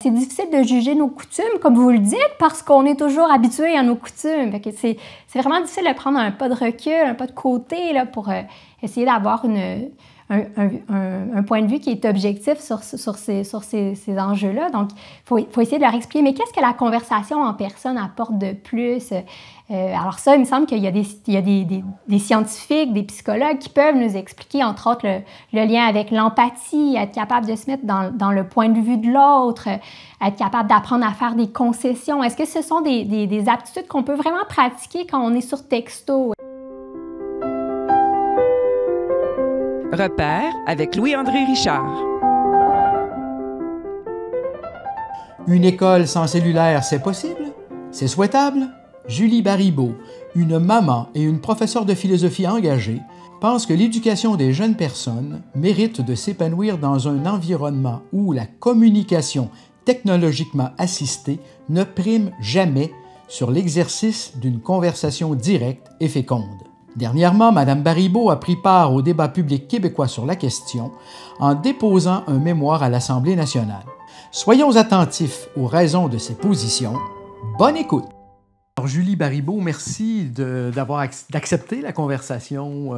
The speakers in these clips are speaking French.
c'est difficile de juger nos coutumes, comme vous le dites, parce qu'on est toujours habitué à nos coutumes. Fait que c'est vraiment difficile de prendre un pas de recul, un pas de côté là, pour essayer d'avoir un point de vue qui est objectif sur ces enjeux-là. Donc, il faut essayer de leur expliquer, mais qu'est-ce que la conversation en personne apporte de plus? Alors ça, il me semble qu'il y a des scientifiques, des psychologues qui peuvent nous expliquer, entre autres, le lien avec l'empathie, être capable de se mettre dans le point de vue de l'autre, être capable d'apprendre à faire des concessions. Est-ce que ce sont des aptitudes qu'on peut vraiment pratiquer quand on est sur texto? Repère avec Louis-André Richard. Une école sans cellulaire, c'est possible? C'est souhaitable? Julie Baribeau, une maman et une professeure de philosophie engagée, pense que l'éducation des jeunes personnes mérite de s'épanouir dans un environnement où la communication technologiquement assistée ne prime jamais sur l'exercice d'une conversation directe et féconde. Dernièrement, Mme Baribeau a pris part au débat public québécois sur la question en déposant un mémoire à l'Assemblée nationale. Soyons attentifs aux raisons de ses positions. Bonne écoute! Alors, Julie Baribeau, merci d'avoir accepté la conversation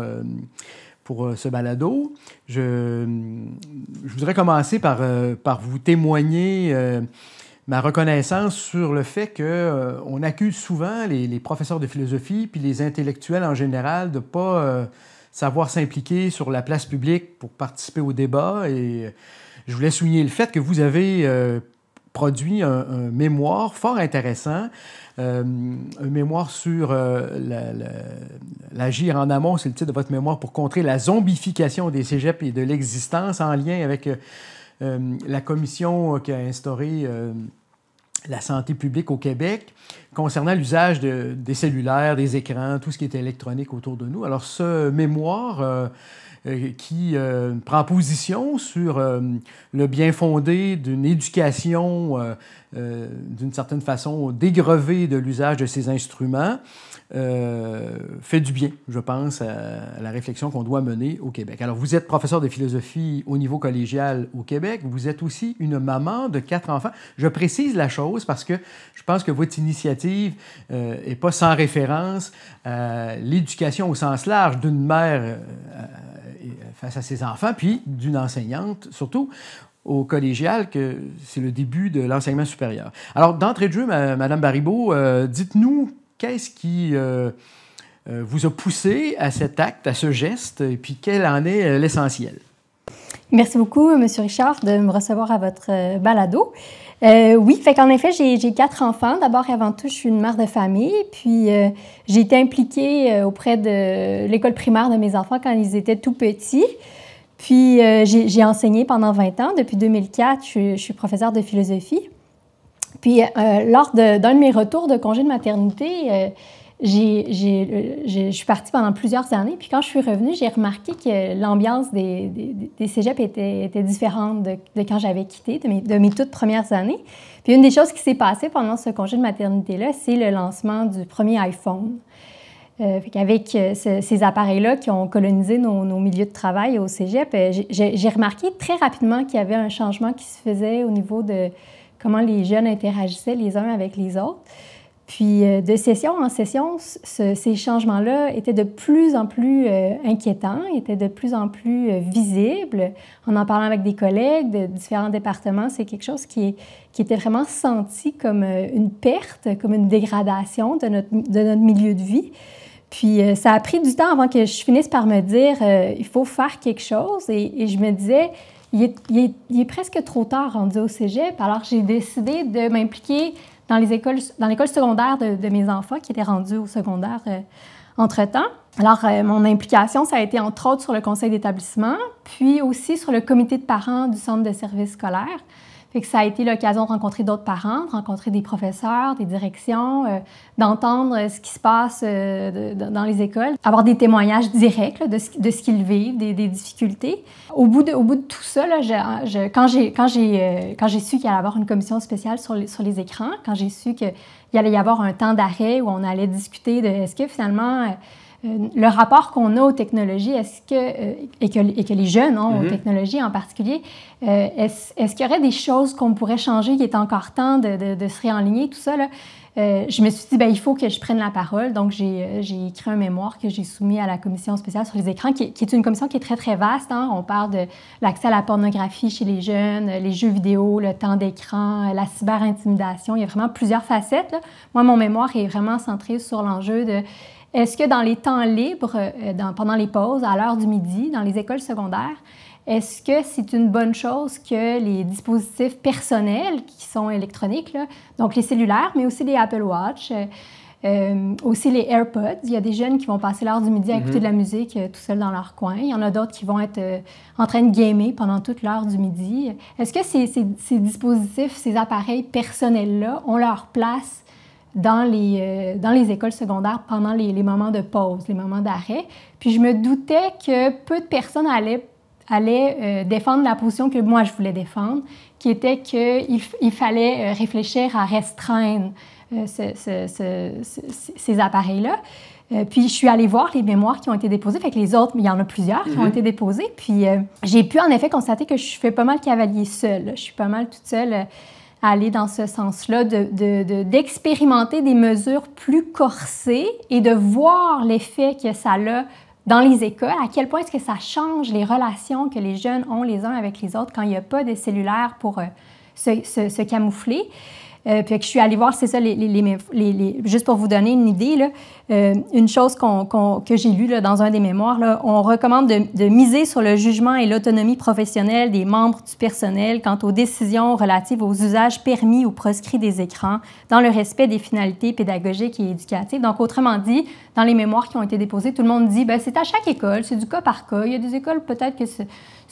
pour ce balado. Je voudrais commencer par vous témoigner ma reconnaissance sur le fait qu'on accuse souvent les professeurs de philosophie puis les intellectuels en général de ne pas savoir s'impliquer sur la place publique pour participer au débat. Et je voulais souligner le fait que vous avez produit un mémoire fort intéressant, un mémoire sur l'agir en amont, c'est le titre de votre mémoire, pour contrer la zombification des cégeps et de l'existence en lien avec la commission qui a instauré la santé publique au Québec concernant l'usage des cellulaires, des écrans, tout ce qui est électronique autour de nous. Alors, ce mémoire qui prend position sur le bien fondé d'une éducation, d'une certaine façon, dégrevée de l'usage de ces instruments, fait du bien, je pense, à la réflexion qu'on doit mener au Québec. Alors, vous êtes professeur de philosophie au niveau collégial au Québec. Vous êtes aussi une maman de 4 enfants. Je précise la chose parce que je pense que votre initiative n'est pas sans référence à l'éducation au sens large d'une mère face à ses enfants, puis d'une enseignante, surtout au collégial, que c'est le début de l'enseignement supérieur. Alors, d'entrée de jeu, Mme Baribeau, dites-nous qu'est-ce qui vous a poussé à cet acte, à ce geste, et puis quel en est l'essentiel? Merci beaucoup, M. Richard, de me recevoir à votre balado. Oui, fait qu'en effet, j'ai 4 enfants. D'abord et avant tout, je suis une mère de famille. Puis, j'ai été impliquée auprès de l'école primaire de mes enfants quand ils étaient tout petits. Puis, j'ai enseigné pendant 20 ans. Depuis 2004, je suis professeure de philosophie. Puis, lors d'un de mes retours de congé de maternité, je suis partie pendant plusieurs années. Puis quand je suis revenue, j'ai remarqué que l'ambiance des cégeps était différente de quand j'avais quitté, de mes toutes premières années. Puis une des choses qui s'est passée pendant ce congé de maternité-là, c'est le lancement du premier iPhone. Avec ces appareils-là qui ont colonisé nos milieux de travail au cégep, j'ai remarqué très rapidement qu'il y avait un changement qui se faisait au niveau de comment les jeunes interagissaient les uns avec les autres. Puis, de session en session, ces changements-là étaient de plus en plus inquiétants, étaient de plus en plus visibles. En parlant avec des collègues de différents départements, c'est quelque chose qui était vraiment senti comme une perte, comme une dégradation de notre milieu de vie. Puis, ça a pris du temps avant que je finisse par me dire il faut faire quelque chose. Et je me disais, il est presque trop tard rendu au cégep. Alors, j'ai décidé de m'impliquer dans l'école secondaire de mes enfants qui étaient rendus au secondaire entre-temps. Alors, mon implication, ça a été entre autres sur le conseil d'établissement, puis aussi sur le comité de parents du centre de services scolaires. Fait que ça a été l'occasion de rencontrer d'autres parents, de rencontrer des professeurs, des directions, d'entendre ce qui se passe dans les écoles, avoir des témoignages directs là, de ce qu'ils vivent, des difficultés. Au bout de tout ça, là, quand j'ai su qu'il allait y avoir une commission spéciale sur les écrans, quand j'ai su qu'il allait y avoir un temps d'arrêt où on allait discuter de est-ce que finalement le rapport qu'on a aux technologies, et que les jeunes ont aux technologies en particulier, est-ce qu'il y aurait des choses qu'on pourrait changer, qu'il est encore temps de se réaligner, tout ça, là? Je me suis dit, il faut que je prenne la parole. Donc, j'ai écrit un mémoire que j'ai soumis à la Commission spéciale sur les écrans, qui est une commission qui est très, très vaste. Hein. On parle de l'accès à la pornographie chez les jeunes, les jeux vidéo, le temps d'écran, la cyberintimidation. Il y a vraiment plusieurs facettes, là. Moi, mon mémoire est vraiment centré sur l'enjeu de est-ce que dans les temps libres, pendant les pauses, à l'heure du midi, dans les écoles secondaires, est-ce que c'est une bonne chose que les dispositifs personnels qui sont électroniques, là, donc les cellulaires, mais aussi les Apple Watch, aussi les AirPods, il y a des jeunes qui vont passer l'heure du midi à écouter de la musique tout seuls dans leur coin. Il y en a d'autres qui vont être en train de gamer pendant toute l'heure du midi. Est-ce que ces dispositifs, ces appareils personnels-là ont leur place dans les écoles secondaires pendant les moments de pause, les moments d'arrêt? Puis je me doutais que peu de personnes allaient défendre la position que moi je voulais défendre, qui était qu'il fallait réfléchir à restreindre ces appareils-là. Puis je suis allée voir les mémoires qui ont été déposées, fait que les autres, il y en a plusieurs qui ont été déposées, puis j'ai pu en effet constater que je fais pas mal cavalier seule. Je suis pas mal toute seule à aller dans ce sens-là, d'expérimenter des mesures plus corsées et de voir l'effet que ça a dans les écoles, à quel point est-ce que ça change les relations que les jeunes ont les uns avec les autres quand il n'y a pas de cellulaire pour se camoufler. Puis que je suis allée voir, c'est ça, juste pour vous donner une idée, là, une chose que j'ai lue là, dans un des mémoires, là, on recommande de miser sur le jugement et l'autonomie professionnelle des membres du personnel quant aux décisions relatives aux usages permis ou proscrits des écrans dans le respect des finalités pédagogiques et éducatives. Donc, autrement dit, dans les mémoires qui ont été déposées, tout le monde dit c'est à chaque école, c'est du cas par cas. Il y a des écoles, peut-être que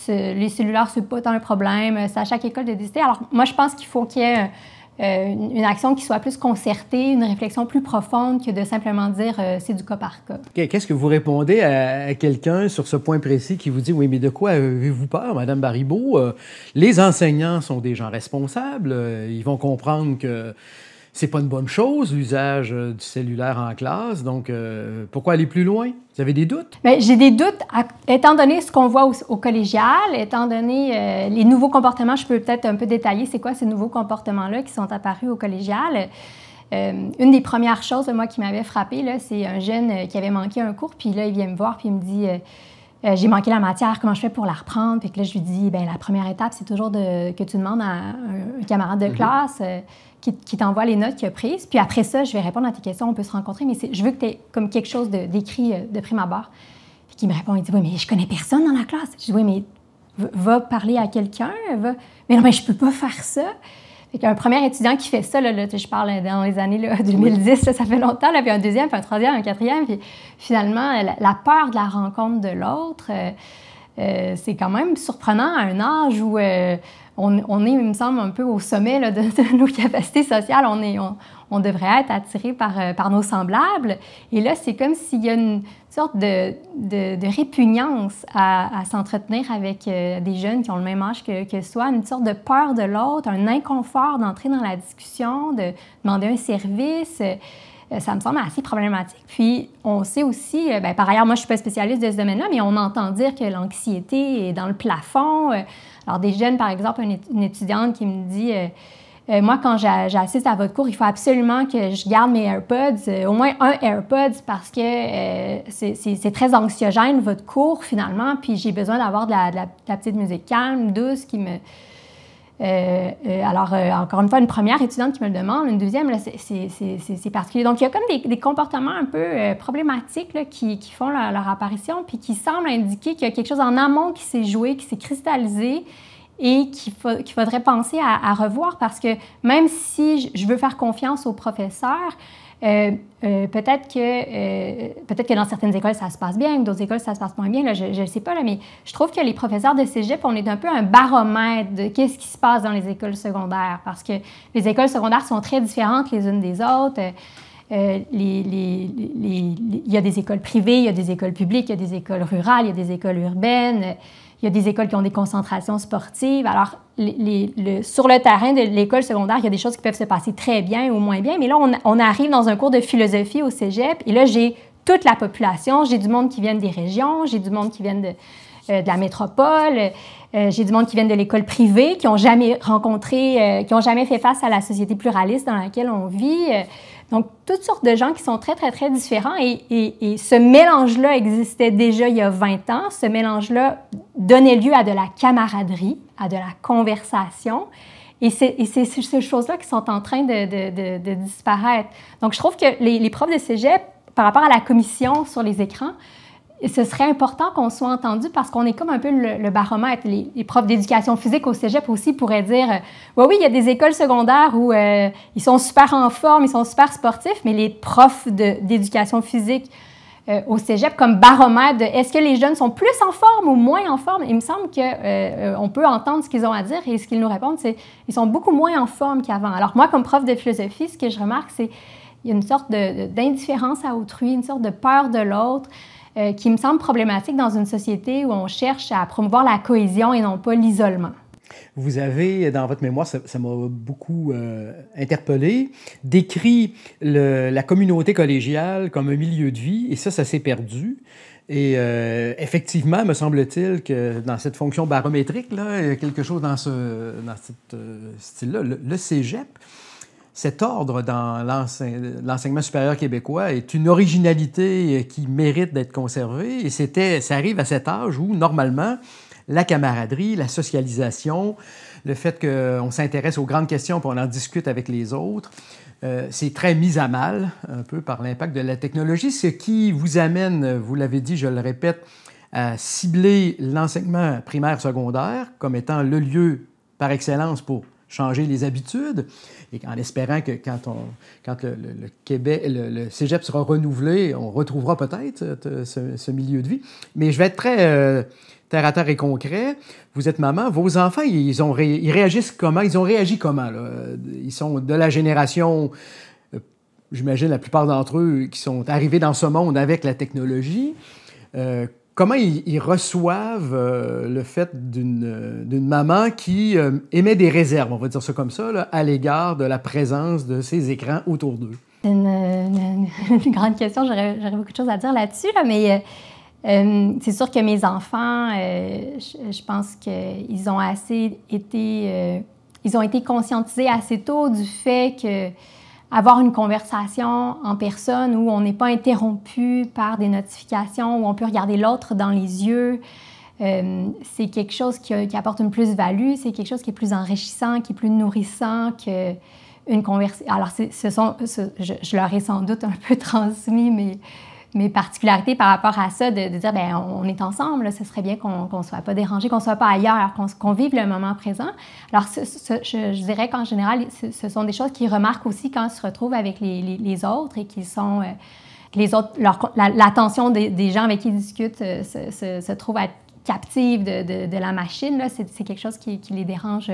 les cellulaires, c'est pas tant un problème, c'est à chaque école de décider. Alors, moi, je pense qu'il faut qu'il y ait une action qui soit plus concertée, une réflexion plus profonde que de simplement dire c'est du cas par cas. Qu'est-ce que vous répondez à quelqu'un sur ce point précis qui vous dit « Oui, mais de quoi avez-vous peur, Mme Baribeau? Les enseignants sont des gens responsables, ils vont comprendre que c'est pas une bonne chose, l'usage du cellulaire en classe, donc pourquoi aller plus loin? Vous avez des doutes? Bien, j'ai des doutes, étant donné ce qu'on voit au collégial, étant donné les nouveaux comportements, je peux peut-être un peu détailler c'est quoi ces nouveaux comportements-là qui sont apparus au collégial. Une des premières choses, moi, qui m'avait frappée, là, c'est un jeune qui avait manqué un cours, puis là, il vient me voir, puis il me dit j'ai manqué la matière, comment je fais pour la reprendre? Puis que là, je lui dis la première étape, c'est toujours que tu demandes à un camarade de classe qui t'envoie les notes qu'il a prises. Puis après ça, je vais répondre à tes questions, on peut se rencontrer, mais je veux que tu aies comme quelque chose d'écrit de prime abord. Puis il me répond, il dit, oui, mais je connais personne dans la classe. Je dis, oui, mais va parler à quelqu'un. Mais non, mais je peux pas faire ça. Fait qu'un premier étudiant qui fait ça, là, je parle dans les années là, 2010, là, ça fait longtemps, là, puis un deuxième, puis un troisième, un quatrième. Puis finalement, la peur de la rencontre de l'autre, c'est quand même surprenant à un âge où on est, il me semble, un peu au sommet là, de nos capacités sociales. On devrait être attiré par nos semblables. Et là, c'est comme s'il y a une sorte de répugnance à s'entretenir avec des jeunes qui ont le même âge que soi, une sorte de peur de l'autre, un inconfort d'entrer dans la discussion, de demander un service. Ça me semble assez problématique. Puis, on sait aussi, par ailleurs, moi, je ne suis pas spécialiste de ce domaine-là, mais on entend dire que l'anxiété est dans le plafond. Alors, des jeunes, par exemple, une étudiante qui me dit moi, quand j'assiste à votre cours, il faut absolument que je garde mes AirPods, au moins un AirPods, parce que c'est très anxiogène, votre cours, finalement, puis j'ai besoin d'avoir de la petite musique calme, douce, qui me... alors, encore une fois, une première étudiante qui me le demande, une deuxième, là, c'est particulier. Donc, il y a comme des comportements un peu problématiques là, qui font leur apparition, puis qui semblent indiquer qu'il y a quelque chose en amont qui s'est joué, qui s'est cristallisé, et qu'il faudrait penser à revoir, parce que même si je veux faire confiance aux professeurs, peut-être que dans certaines écoles, ça se passe bien, d'autres écoles, ça se passe moins bien, là, je ne sais pas, là, mais je trouve que les professeurs de cégep, on est un peu un baromètre de qu'est-ce qui se passe dans les écoles secondaires, parce que les écoles secondaires sont très différentes les unes des autres. Il y a des écoles privées, il y a des écoles publiques, il y a des écoles rurales, il y a des écoles urbaines, il y a des écoles qui ont des concentrations sportives. Alors, sur le terrain de l'école secondaire, il y a des choses qui peuvent se passer très bien ou moins bien, mais là, on arrive dans un cours de philosophie au cégep, et là, j'ai toute la population. J'ai du monde qui vient des régions, j'ai du monde qui vient de la métropole, j'ai du monde qui vient de l'école privée, qui n'ont jamais rencontré, qui n'ont jamais fait face à la société pluraliste dans laquelle on vit. Donc, toutes sortes de gens qui sont très, très, très différents. Et ce mélange-là existait déjà il y a 20 ans. Ce mélange-là donnait lieu à de la camaraderie, à de la conversation. Et c'est ces choses-là qui sont en train de disparaître. Donc, je trouve que les profs de cégep, par rapport à la commission sur les écrans, ce serait important qu'on soit entendu parce qu'on est comme un peu le baromètre. Les profs d'éducation physique au cégep aussi pourraient dire oui, il y a des écoles secondaires où ils sont super en forme, ils sont super sportifs, mais les profs d'éducation physique au cégep comme baromètre de est-ce que les jeunes sont plus en forme ou moins en forme? Il me semble qu'on peut entendre ce qu'ils ont à dire et ce qu'ils nous répondent, c'est qu'ils sont beaucoup moins en forme qu'avant. Alors moi, comme prof de philosophie, ce que je remarque, c'est qu'il y a une sorte d'indifférence à autrui, une sorte de peur de l'autre qui me semble problématique dans une société où on cherche à promouvoir la cohésion et non pas l'isolement. Vous avez, dans votre mémoire, ça m'a beaucoup interpellé, décrit la communauté collégiale comme un milieu de vie, et ça s'est perdu. Et effectivement, me semble-t-il que dans cette fonction barométrique, là, il y a quelque chose dans ce style-là. Le cégep, cet ordre dans l'enseignement supérieur québécois est une originalité qui mérite d'être conservée. Et ça arrive à cet âge où, normalement, la camaraderie, la socialisation, le fait qu'on s'intéresse aux grandes questions puis on en discute avec les autres, c'est très mis à mal un peu par l'impact de la technologie, ce qui vous amène, vous l'avez dit, je le répète, à cibler l'enseignement primaire secondaire comme étant le lieu par excellence pour changer les habitudes, et en espérant que quand le cégep sera renouvelé, on retrouvera peut-être ce milieu de vie. Mais je vais être très terre à terre et concret. Vous êtes maman, vos enfants, ils réagissent comment? Ils ont réagi comment, là? Ils sont de la génération, j'imagine la plupart d'entre eux, qui sont arrivés dans ce monde avec la technologie. Comment ils reçoivent le fait d'une maman qui émet des réserves, on va dire ça comme ça, là, à l'égard de la présence de ces écrans autour d'eux? C'est une grande question. J'aurais beaucoup de choses à dire là-dessus, là, mais c'est sûr que mes enfants, je pense qu'ils ont ils ont été conscientisés assez tôt du fait que avoir une conversation en personne où on n'est pas interrompu par des notifications, où on peut regarder l'autre dans les yeux, c'est quelque chose qui apporte une plus-value, c'est quelque chose qui est plus enrichissant, qui est plus nourrissant qu'une conversation. Alors, je leur ai sans doute un peu transmis mes particularités par rapport à ça, de dire, bien, on est ensemble, là, ce serait bien qu'on ne soit pas dérangé, qu'on ne soit pas ailleurs, qu'on vive le moment présent. Alors, je dirais qu'en général, ce sont des choses qu'ils remarquent aussi quand ils se retrouvent avec les autres et qu'ils sont... les autres, l'attention des gens avec qui ils discutent se trouve à être captive de la machine. Là, c'est quelque chose qui les dérange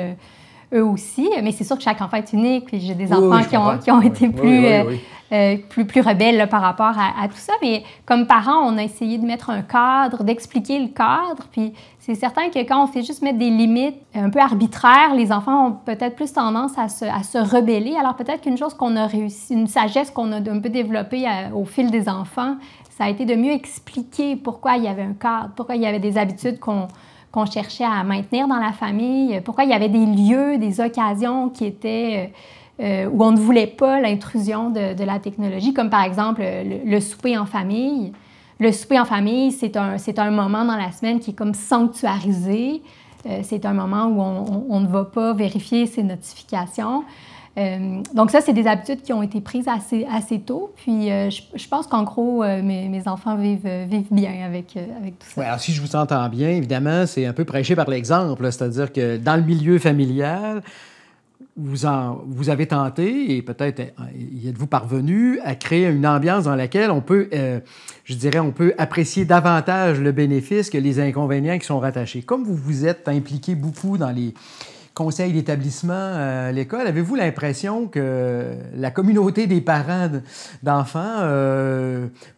eux aussi. Mais c'est sûr que chaque enfant est unique. Puis j'ai des enfants qui ont été plus rebelles là, par rapport à tout ça. Mais comme parents, on a essayé de mettre un cadre, d'expliquer le cadre. Puis c'est certain que quand on fait juste mettre des limites un peu arbitraires, les enfants ont peut-être plus tendance à se rebeller. Alors peut-être qu'une chose qu'on a réussi, une sagesse qu'on a un peu développée au fil des enfants, ça a été de mieux expliquer pourquoi il y avait un cadre, pourquoi il y avait des habitudes qu'on cherchait à maintenir dans la famille, pourquoi il y avait des lieux, des occasions qui étaient... où on ne voulait pas l'intrusion de la technologie, comme par exemple le souper en famille. Le souper en famille, c'est un moment dans la semaine qui est comme sanctuarisé. C'est un moment où on ne va pas vérifier ses notifications. Donc ça, c'est des habitudes qui ont été prises assez tôt. Puis je pense qu'en gros, mes enfants vivent bien avec tout ça. Ouais, alors si je vous entends bien, évidemment, c'est un peu prêché par l'exemple. C'est-à-dire que dans le milieu familial, vous avez tenté, et peut-être y êtes-vous parvenu, à créer une ambiance dans laquelle on peut, on peut apprécier davantage le bénéfice que les inconvénients qui sont rattachés. Comme vous vous êtes impliqué beaucoup dans les conseils d'établissement à l'école, avez-vous l'impression que la communauté des parents d'enfants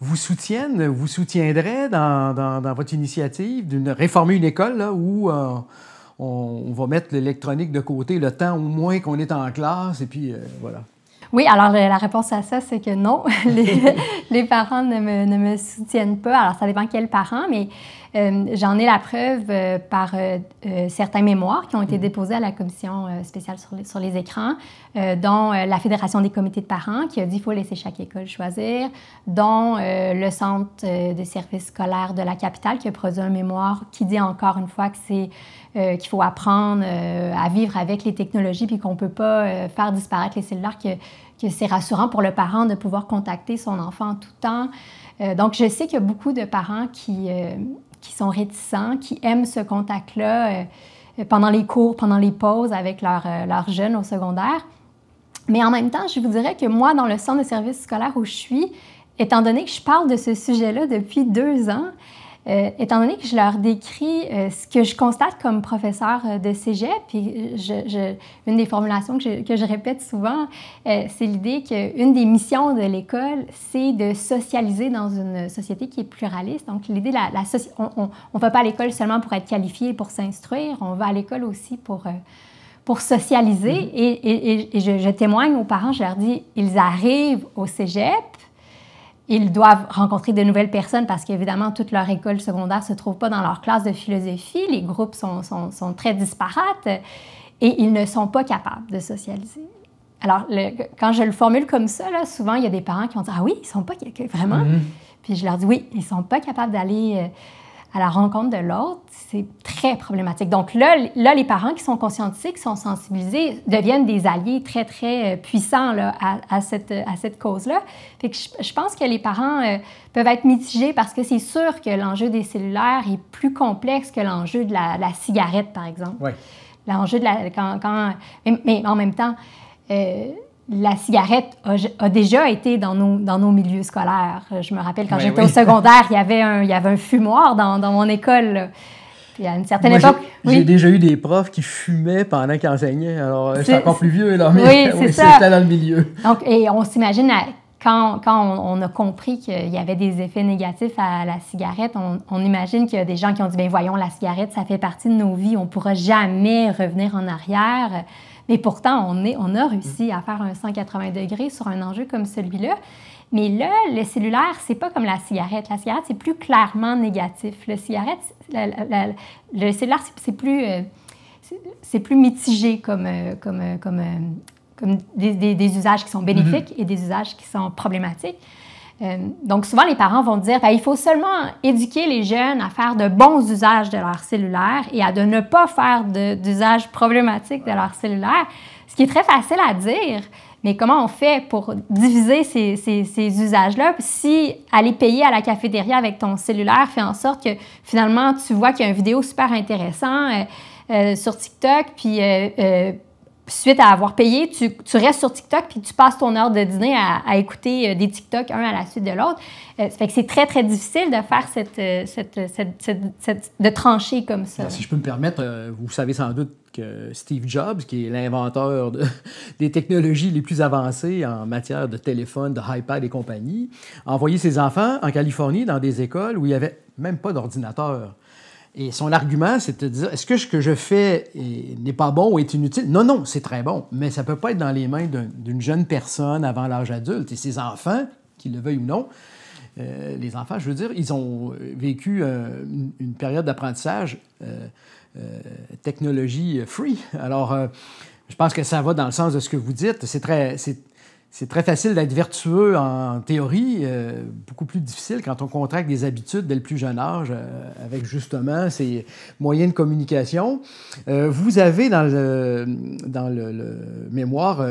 vous soutiendrait dans votre initiative de réformer une école là, où on va mettre l'électronique de côté le temps au moins qu'on est en classe, et puis voilà. Oui, alors la réponse à ça, c'est que non. Les parents ne me soutiennent pas. Alors, ça dépend quels parents, mais j'en ai la preuve par certains mémoires qui ont été déposés à la commission spéciale sur les écrans, dont la Fédération des comités de parents qui a dit qu'il faut laisser chaque école choisir, dont le Centre de services scolaires de la capitale qui a produit un mémoire qui dit encore une fois que c'est qu'il faut apprendre à vivre avec les technologies puis qu'on ne peut pas faire disparaître les cellulaires, que c'est rassurant pour le parent de pouvoir contacter son enfant en tout temps. Donc, je sais qu'il y a beaucoup de parents qui sont réticents, qui aiment ce contact-là pendant les cours, pendant les pauses avec leurs jeunes au secondaire. Mais en même temps, je vous dirais que moi, dans le centre de services scolaires où je suis, étant donné que je parle de ce sujet-là depuis 2 ans, étant donné que je leur décris ce que je constate comme professeur de cégep, puis une des formulations que je répète souvent, c'est l'idée qu'une des missions de l'école, c'est de socialiser dans une société qui est pluraliste. Donc, l'idée, on ne va pas à l'école seulement pour être qualifié, pour s'instruire, on va à l'école aussi pour socialiser. Et je témoigne aux parents, je leur dis, ils arrivent au cégep, ils doivent rencontrer de nouvelles personnes parce qu'évidemment, toute leur école secondaire ne se trouve pas dans leur classe de philosophie. Les groupes sont très disparates et ils ne sont pas capables de socialiser. Alors, quand je le formule comme ça, là, souvent, il y a des parents qui vont dire « Ah oui, ils ne sont pas vraiment? » Puis je leur dis « Oui, ils ne sont pas capables d'aller à la rencontre de l'autre. » C'est très problématique. Donc là, les parents qui sont conscientisés, qui sont sensibilisés, deviennent des alliés très, très puissants là, à cette cause-là. Fait que je pense que les parents peuvent être mitigés parce que c'est sûr que l'enjeu des cellulaires est plus complexe que l'enjeu de la cigarette, par exemple. Oui. L'enjeu de mais en même temps, la cigarette a déjà été dans nos milieux scolaires. Je me rappelle quand j'étais au secondaire, il y avait un fumoir dans mon école, là. Puis à une certaine époque... J'ai déjà eu des profs qui fumaient pendant qu'ils enseignaient. Alors, c'est encore plus vieux, là, mais oui, c'est c'était dans le milieu. Donc, et on s'imagine, quand on a compris qu'il y avait des effets négatifs à la cigarette, on imagine qu'il y a des gens qui ont dit « Bien, voyons, la cigarette, ça fait partie de nos vies, on ne pourra jamais revenir en arrière. » Mais pourtant, on a réussi à faire un 180 degrés sur un enjeu comme celui-là. Mais là, le cellulaire, c'est pas comme la cigarette. La cigarette, c'est plus clairement négatif. Le cellulaire, c'est plus mitigé comme des usages qui sont bénéfiques et des usages qui sont problématiques. Donc, souvent, les parents vont dire il faut seulement éduquer les jeunes à faire de bons usages de leur cellulaire et à de ne pas faire d'usage problématique de leur cellulaire, ce qui est très facile à dire. Mais comment on fait pour diviser ces usages-là? Si aller payer à la cafétéria avec ton cellulaire fait en sorte que finalement, tu vois qu'il y a une vidéo super intéressante sur TikTok, puis suite à avoir payé, tu restes sur TikTok puis tu passes ton heure de dîner à écouter des TikTok un à la suite de l'autre. Ça fait que c'est très, très difficile de faire de trancher comme ça. Si je peux me permettre, vous savez sans doute que Steve Jobs, qui est l'inventeur des technologies les plus avancées en matière de téléphone, de iPad et compagnie, a envoyé ses enfants en Californie dans des écoles où il n'y avait même pas d'ordinateur. Et son argument, c'est de dire, est-ce que ce que je fais n'est pas bon ou est inutile? Non, non, c'est très bon, mais ça ne peut pas être dans les mains d'une jeune personne avant l'âge adulte. Et ses enfants, qu'ils le veuillent ou non, les enfants, je veux dire, ils ont vécu une période d'apprentissage technologie free. Alors, je pense que ça va dans le sens de ce que vous dites. C'est très facile d'être vertueux en théorie, beaucoup plus difficile quand on contracte des habitudes dès le plus jeune âge avec justement ces moyens de communication. Vous avez dans le mémoire,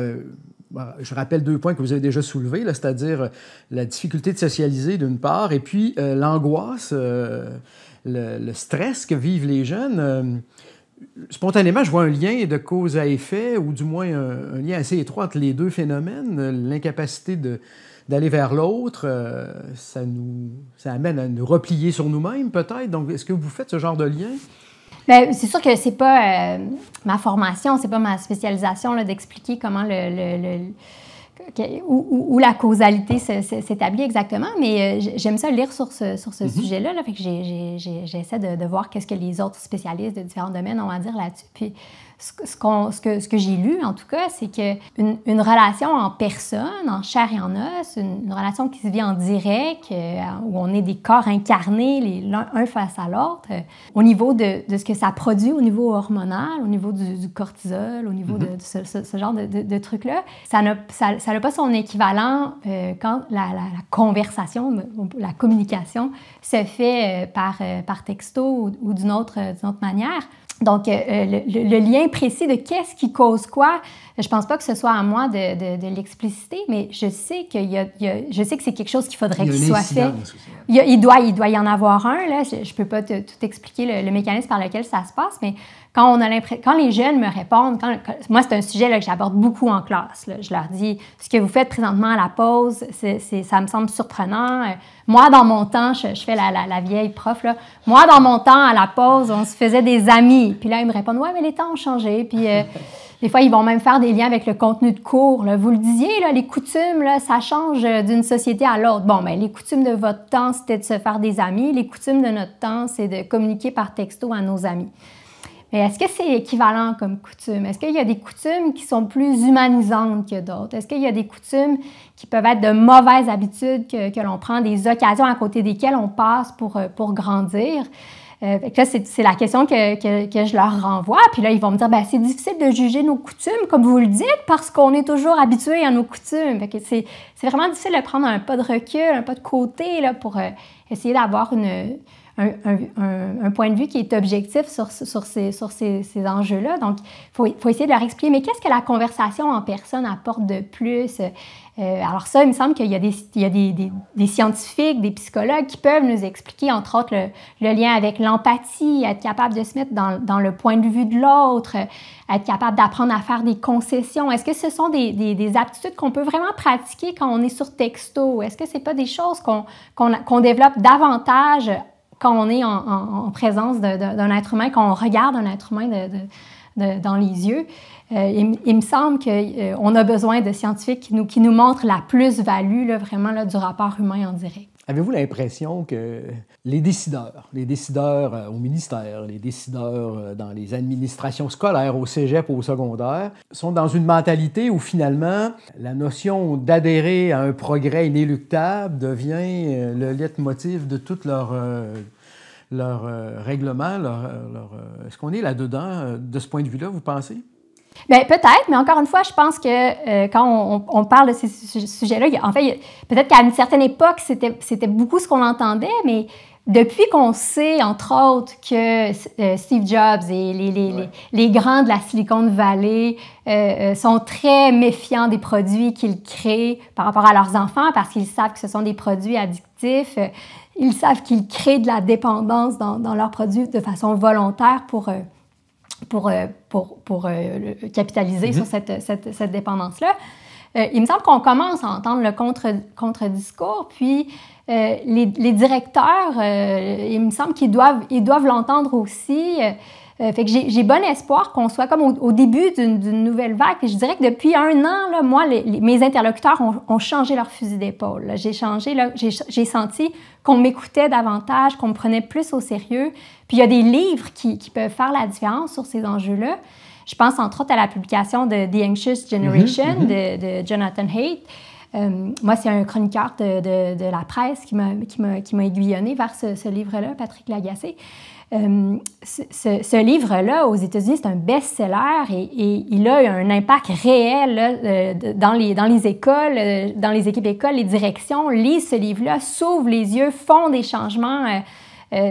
je rappelle 2 points que vous avez déjà soulevés, là, c'est-à-dire la difficulté de socialiser d'une part et puis l'angoisse, le stress que vivent les jeunes. Spontanément, je vois un lien de cause à effet, ou du moins un lien assez étroit entre les deux phénomènes. L'incapacité d'aller vers l'autre, ça amène à nous replier sur nous-mêmes, peut-être. Donc, est-ce que vous faites ce genre de lien? Bien, c'est sûr que c'est pas ma formation, c'est pas ma spécialisation là, d'expliquer comment où la causalité s'établit exactement, mais j'aime ça lire sur ce sujet-là, là, fait que j'essaie de voir qu'est-ce que les autres spécialistes de différents domaines ont à dire là-dessus. Puis ce que j'ai lu, en tout cas, c'est qu'une relation en personne, en chair et en os, une relation qui se vit en direct, où on est des corps incarnés, l'un face à l'autre, au niveau de ce que ça produit au niveau hormonal, au niveau du cortisol, au niveau de ce genre de trucs-là, ça n'a pas son équivalent quand la conversation, la communication se fait par texto ou d'une autre manière. Donc, le lien précis de qu'est-ce qui cause quoi, je pense pas que ce soit à moi de l'expliciter, mais je sais je sais que c'est quelque chose qu'il faudrait qu'il soit fait. Il doit y en avoir un, là. Je peux pas tout expliquer le mécanisme par lequel ça se passe, mais quand les jeunes me répondent, moi, c'est un sujet là, que j'aborde beaucoup en classe, là. Je leur dis, ce que vous faites présentement à la pause, ça me semble surprenant. Moi, dans mon temps, je fais la vieille prof, là. Moi, dans mon temps, à la pause, on se faisait des amis. Puis là, ils me répondent, ouais, mais les temps ont changé. Puis des fois, ils vont même faire des liens avec le contenu de cours, là. Vous le disiez, là, les coutumes, là, ça change d'une société à l'autre. Bon, bien, les coutumes de votre temps, c'était de se faire des amis. Les coutumes de notre temps, c'est de communiquer par texto à nos amis. Mais est-ce que c'est équivalent comme coutume? Est-ce qu'il y a des coutumes qui sont plus humanisantes que d'autres? Est-ce qu'il y a des coutumes qui peuvent être de mauvaises habitudes que l'on prend, des occasions à côté desquelles on passe pour grandir? Là, c'est la question que je leur renvoie. Puis là, ils vont me dire, bien, c'est difficile de juger nos coutumes, comme vous le dites, parce qu'on est toujours habitué à nos coutumes. Fait que c'est vraiment difficile de prendre un pas de recul, un pas de côté là, pour essayer d'avoir un point de vue qui est objectif sur ces enjeux-là. Donc, il faut essayer de leur expliquer, mais qu'est-ce que la conversation en personne apporte de plus? Alors ça, il me semble qu'il y a des scientifiques, des psychologues qui peuvent nous expliquer, entre autres, le lien avec l'empathie, être capable de se mettre dans le point de vue de l'autre, être capable d'apprendre à faire des concessions. Est-ce que ce sont des aptitudes qu'on peut vraiment pratiquer quand on est sur texto? Est-ce que ce n'est pas des choses qu'on développe davantage quand on est en présence d'un être humain, quand on regarde un être humain dans les yeux? Il me semble qu'on a besoin de scientifiques qui nous montrent la plus-value vraiment là, du rapport humain en direct. Avez-vous l'impression que les décideurs au ministère, les décideurs dans les administrations scolaires, au cégep ou au secondaire, sont dans une mentalité où finalement la notion d'adhérer à un progrès inéluctable devient le leitmotiv de tout leur règlement, est-ce qu'on est là-dedans, de ce point de vue-là, vous pensez? Bien, peut-être, mais encore une fois, je pense que quand on parle de ces sujets-là, en fait, peut-être qu'à une certaine époque, c'était beaucoup ce qu'on entendait, mais depuis qu'on sait, entre autres, que Steve Jobs et les grands de la Silicon Valley sont très méfiants des produits qu'ils créent par rapport à leurs enfants parce qu'ils savent que ce sont des produits addictifs, ils savent qu'ils créent de la dépendance dans leurs produits de façon volontaire pour capitaliser sur cette dépendance-là. Il me semble qu'on commence à entendre le contre-discours, puis les directeurs, il me semble qu'ils doivent l'entendre aussi. Fait que j'ai bon espoir qu'on soit comme au début d'une nouvelle vague. Et je dirais que depuis 1 an, là, moi, mes interlocuteurs ont changé leur fusil d'épaule. J'ai senti qu'on m'écoutait davantage, qu'on me prenait plus au sérieux. Puis il y a des livres qui peuvent faire la différence sur ces enjeux-là. Je pense entre autres à la publication de The Anxious Generation de Jonathan Haidt. Moi, c'est un chroniqueur de la presse qui m'a aiguillonné vers ce livre-là, Patrick Lagacé. Ce livre-là, aux États-Unis, c'est un best-seller et il a un impact réel là, dans les écoles, dans les équipes écoles, les directions lisent ce livre-là, s'ouvrent les yeux, font des changements.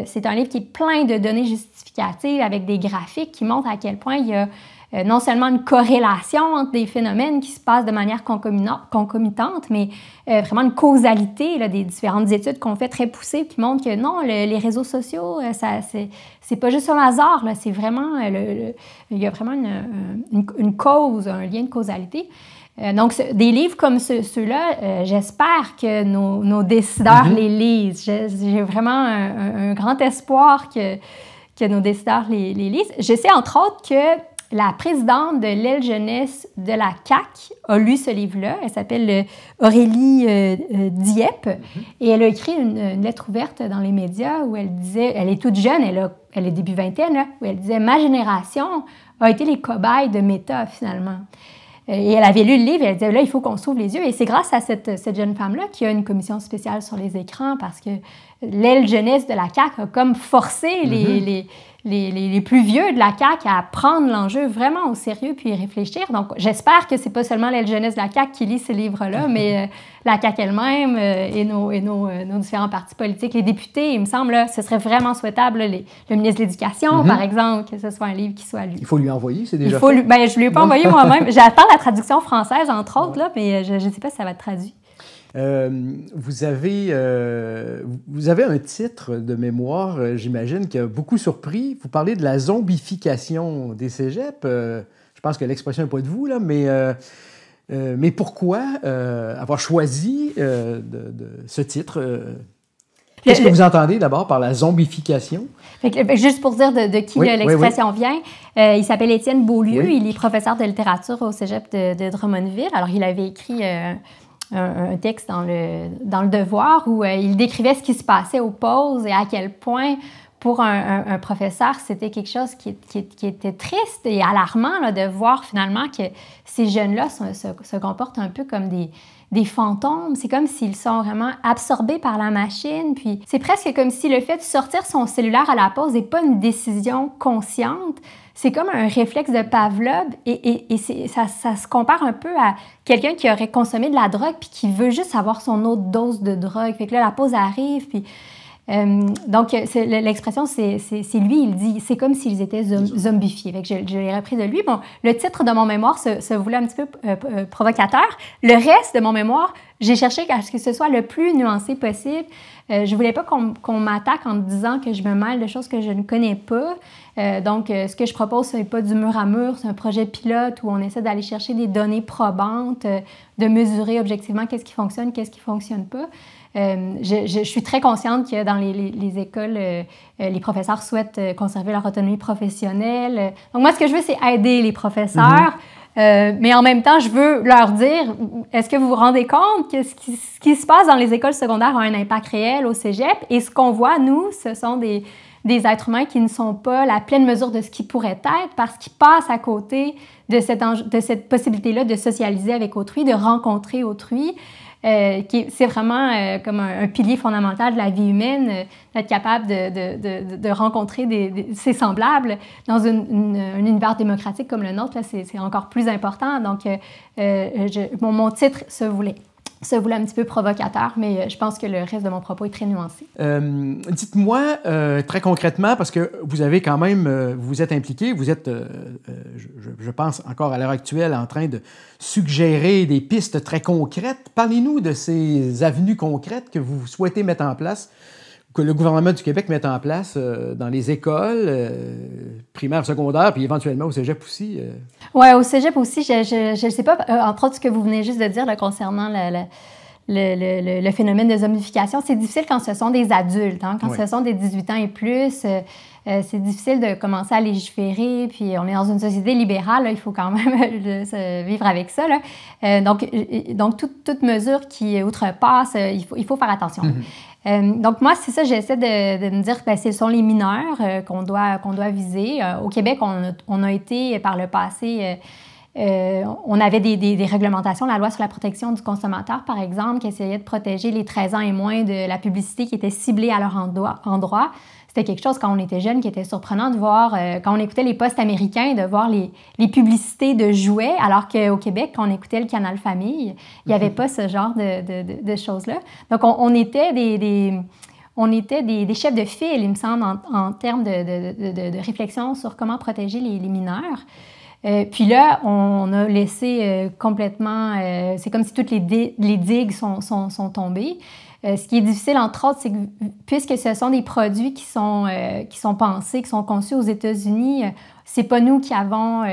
C'est un livre qui est plein de données justificatives avec des graphiques qui montrent à quel point il y a non seulement une corrélation entre des phénomènes qui se passent de manière concomitante, mais vraiment une causalité là, des différentes études qu'on fait très poussées qui montrent que non, les réseaux sociaux, c'est pas juste un hasard, là, c'est vraiment, il y a vraiment une cause, un lien de causalité. Donc, des livres comme ceux-là, j'espère que nos décideurs les lisent. J'ai vraiment un grand espoir que nos décideurs les lisent. Je sais, entre autres, que la présidente de l'aile jeunesse de la CAQ a lu ce livre-là. Elle s'appelle Aurélie Dieppe. Et elle a écrit une lettre ouverte dans les médias où elle disait, elle est toute jeune, elle est début vingtaine, là, où elle disait « Ma génération a été les cobayes de Meta, finalement. Et elle avait lu le livre et elle disait, là, il faut qu'on s'ouvre les yeux. Et c'est grâce à cette jeune femme-là qu'il y a une commission spéciale sur les écrans parce que l'aile jeunesse de la CAQ a comme forcé les plus vieux de la CAQ à prendre l'enjeu vraiment au sérieux puis y réfléchir. Donc, j'espère que c'est pas seulement l'aile jeunesse de la CAQ qui lit ces livres-là, mais la CAQ elle-même et nos différents partis politiques, les députés, il me semble, là, ce serait vraiment souhaitable, là, le ministre de l'Éducation, par exemple, que ce soit un livre qui soit lu. Il faut lui envoyer, c'est déjà fait. Ben, je ne lui ai pas envoyé moi-même. J'attends la traduction française, entre autres, là, mais je ne sais pas si ça va être traduit. Vous avez un titre de mémoire, j'imagine, qui a beaucoup surpris. Vous parlez de la zombification des cégeps. Je pense que l'expression n'est pas de vous, là, mais pourquoi avoir choisi ce titre? Qu'est-ce que vous entendez d'abord par la zombification? Juste pour dire de qui l'expression vient, il s'appelle Étienne Beaulieu, il est professeur de littérature au cégep de Drummondville. Alors, il avait écrit un texte dans le Devoir où il décrivait ce qui se passait aux pauses et à quel point, pour un professeur, c'était quelque chose qui était triste et alarmant là, de voir finalement que ces jeunes-là se comportent un peu comme des fantômes. C'est comme s'ils sont vraiment absorbés par la machine. Puis c'est presque comme si le fait de sortir son cellulaire à la pause n'est pas une décision consciente. C'est comme un réflexe de Pavlov et ça se compare un peu à quelqu'un qui aurait consommé de la drogue puis qui veut juste avoir son autre dose de drogue. Fait que là, la pause arrive, puis... donc, l'expression, c'est lui, il dit, c'est comme s'ils étaient zombifiés. Fait que je l'ai repris de lui. Bon, le titre de mon mémoire se voulait un petit peu provocateur. Le reste de mon mémoire, j'ai cherché à ce que ce soit le plus nuancé possible. Je voulais pas qu'on m'attaque en me disant que je me mêle de choses que je ne connais pas. Donc, ce que je propose, ce n'est pas du mur à mur, c'est un projet pilote où on essaie d'aller chercher des données probantes, de mesurer objectivement qu'est-ce qui fonctionne, qu'est-ce qui fonctionne pas. Je suis très consciente que dans les écoles, les professeurs souhaitent conserver leur autonomie professionnelle. Donc, moi, ce que je veux, c'est aider les professeurs. Mais en même temps, je veux leur dire, est-ce que vous vous rendez compte que ce qui se passe dans les écoles secondaires a un impact réel au cégep? Et ce qu'on voit, nous, ce sont des êtres humains qui ne sont pas la pleine mesure de ce qu'ils pourraient être parce qu'ils passent à côté de cette possibilité-là de socialiser avec autrui, de rencontrer autrui. C'est vraiment comme un pilier fondamental de la vie humaine, d'être capable de rencontrer ses semblables dans un univers démocratique comme le nôtre. C'est encore plus important. Donc, mon titre se voulait un petit peu provocateur, mais je pense que le reste de mon propos est très nuancé. Dites-moi très concrètement, parce que vous avez quand même, vous vous êtes impliqué, vous êtes, je pense encore à l'heure actuelle, en train de suggérer des pistes très concrètes. Parlez-nous de ces avenues concrètes que vous souhaitez mettre en place, que le gouvernement du Québec mette en place dans les écoles primaires, secondaires, puis éventuellement au cégep aussi. Oui, au cégep aussi, je ne sais pas, entre autres, ce que vous venez juste de dire là, concernant le phénomène de zombification. C'est difficile quand ce sont des adultes, hein, quand ce sont des 18 ans et plus. C'est difficile de commencer à légiférer, puis on est dans une société libérale, là, il faut quand même vivre avec ça. Là. Donc toute mesure qui outrepasse, il faut faire attention. Donc moi, c'est ça, j'essaie de me dire que ce sont les mineurs qu'on doit viser. Au Québec, on a été par le passé... on avait des réglementations, la loi sur la protection du consommateur, par exemple, qui essayait de protéger les 13 ans et moins de la publicité qui était ciblée à leur endroit. C'était quelque chose, quand on était jeune, qui était surprenant de voir, quand on écoutait les postes américains, de voir les publicités de jouets, alors qu'au Québec, quand on écoutait le Canal Famille, il n'y avait pas ce genre de choses-là. Donc, on était des chefs de file, il me semble, en termes de réflexion sur comment protéger les mineurs. Puis là, on a laissé complètement... c'est comme si toutes les digues sont tombées. Ce qui est difficile, entre autres, c'est que puisque ce sont des produits qui sont pensés, qui sont conçus aux États-Unis, c'est pas nous qui avons...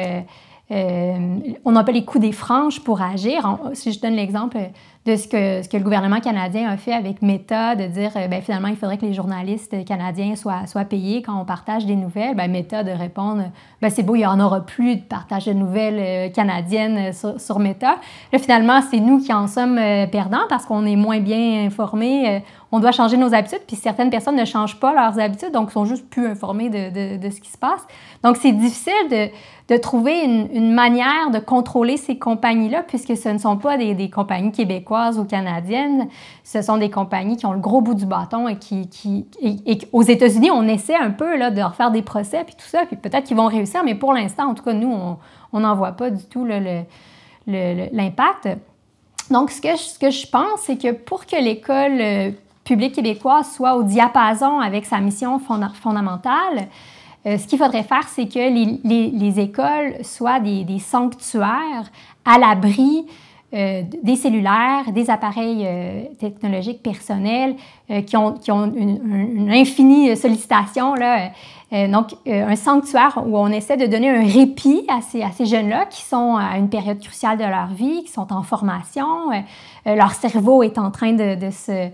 on n'a pas les coups des franges pour agir. Si je donne l'exemple de ce que le gouvernement canadien a fait avec Meta, de dire finalement, il faudrait que les journalistes canadiens soient payés quand on partage des nouvelles. Meta de répondre c'est beau, il n'y en aura plus de partage de nouvelles canadiennes sur Meta. Là, finalement, c'est nous qui en sommes perdants parce qu'on est moins bien informés. On doit changer nos habitudes, puis certaines personnes ne changent pas leurs habitudes, donc sont juste plus informées de ce qui se passe. Donc, c'est difficile de trouver une manière de contrôler ces compagnies-là, puisque ce ne sont pas des compagnies québécoises ou canadiennes, ce sont des compagnies qui ont le gros bout du bâton et et aux États-Unis, on essaie un peu là, de refaire des procès puis tout ça, puis peut-être qu'ils vont réussir, mais pour l'instant, en tout cas, nous, on n'en voit pas du tout l'impact. Donc, ce que je pense, c'est que pour que l'école publique québécoise soit au diapason avec sa mission fondamentale, ce qu'il faudrait faire, c'est que les écoles soient des sanctuaires à l'abri des cellulaires, des appareils technologiques personnels qui ont une infinie sollicitation, là. Donc, un sanctuaire où on essaie de donner un répit à ces jeunes-là qui sont à une période cruciale de leur vie, qui sont en formation. Leur cerveau est en train de se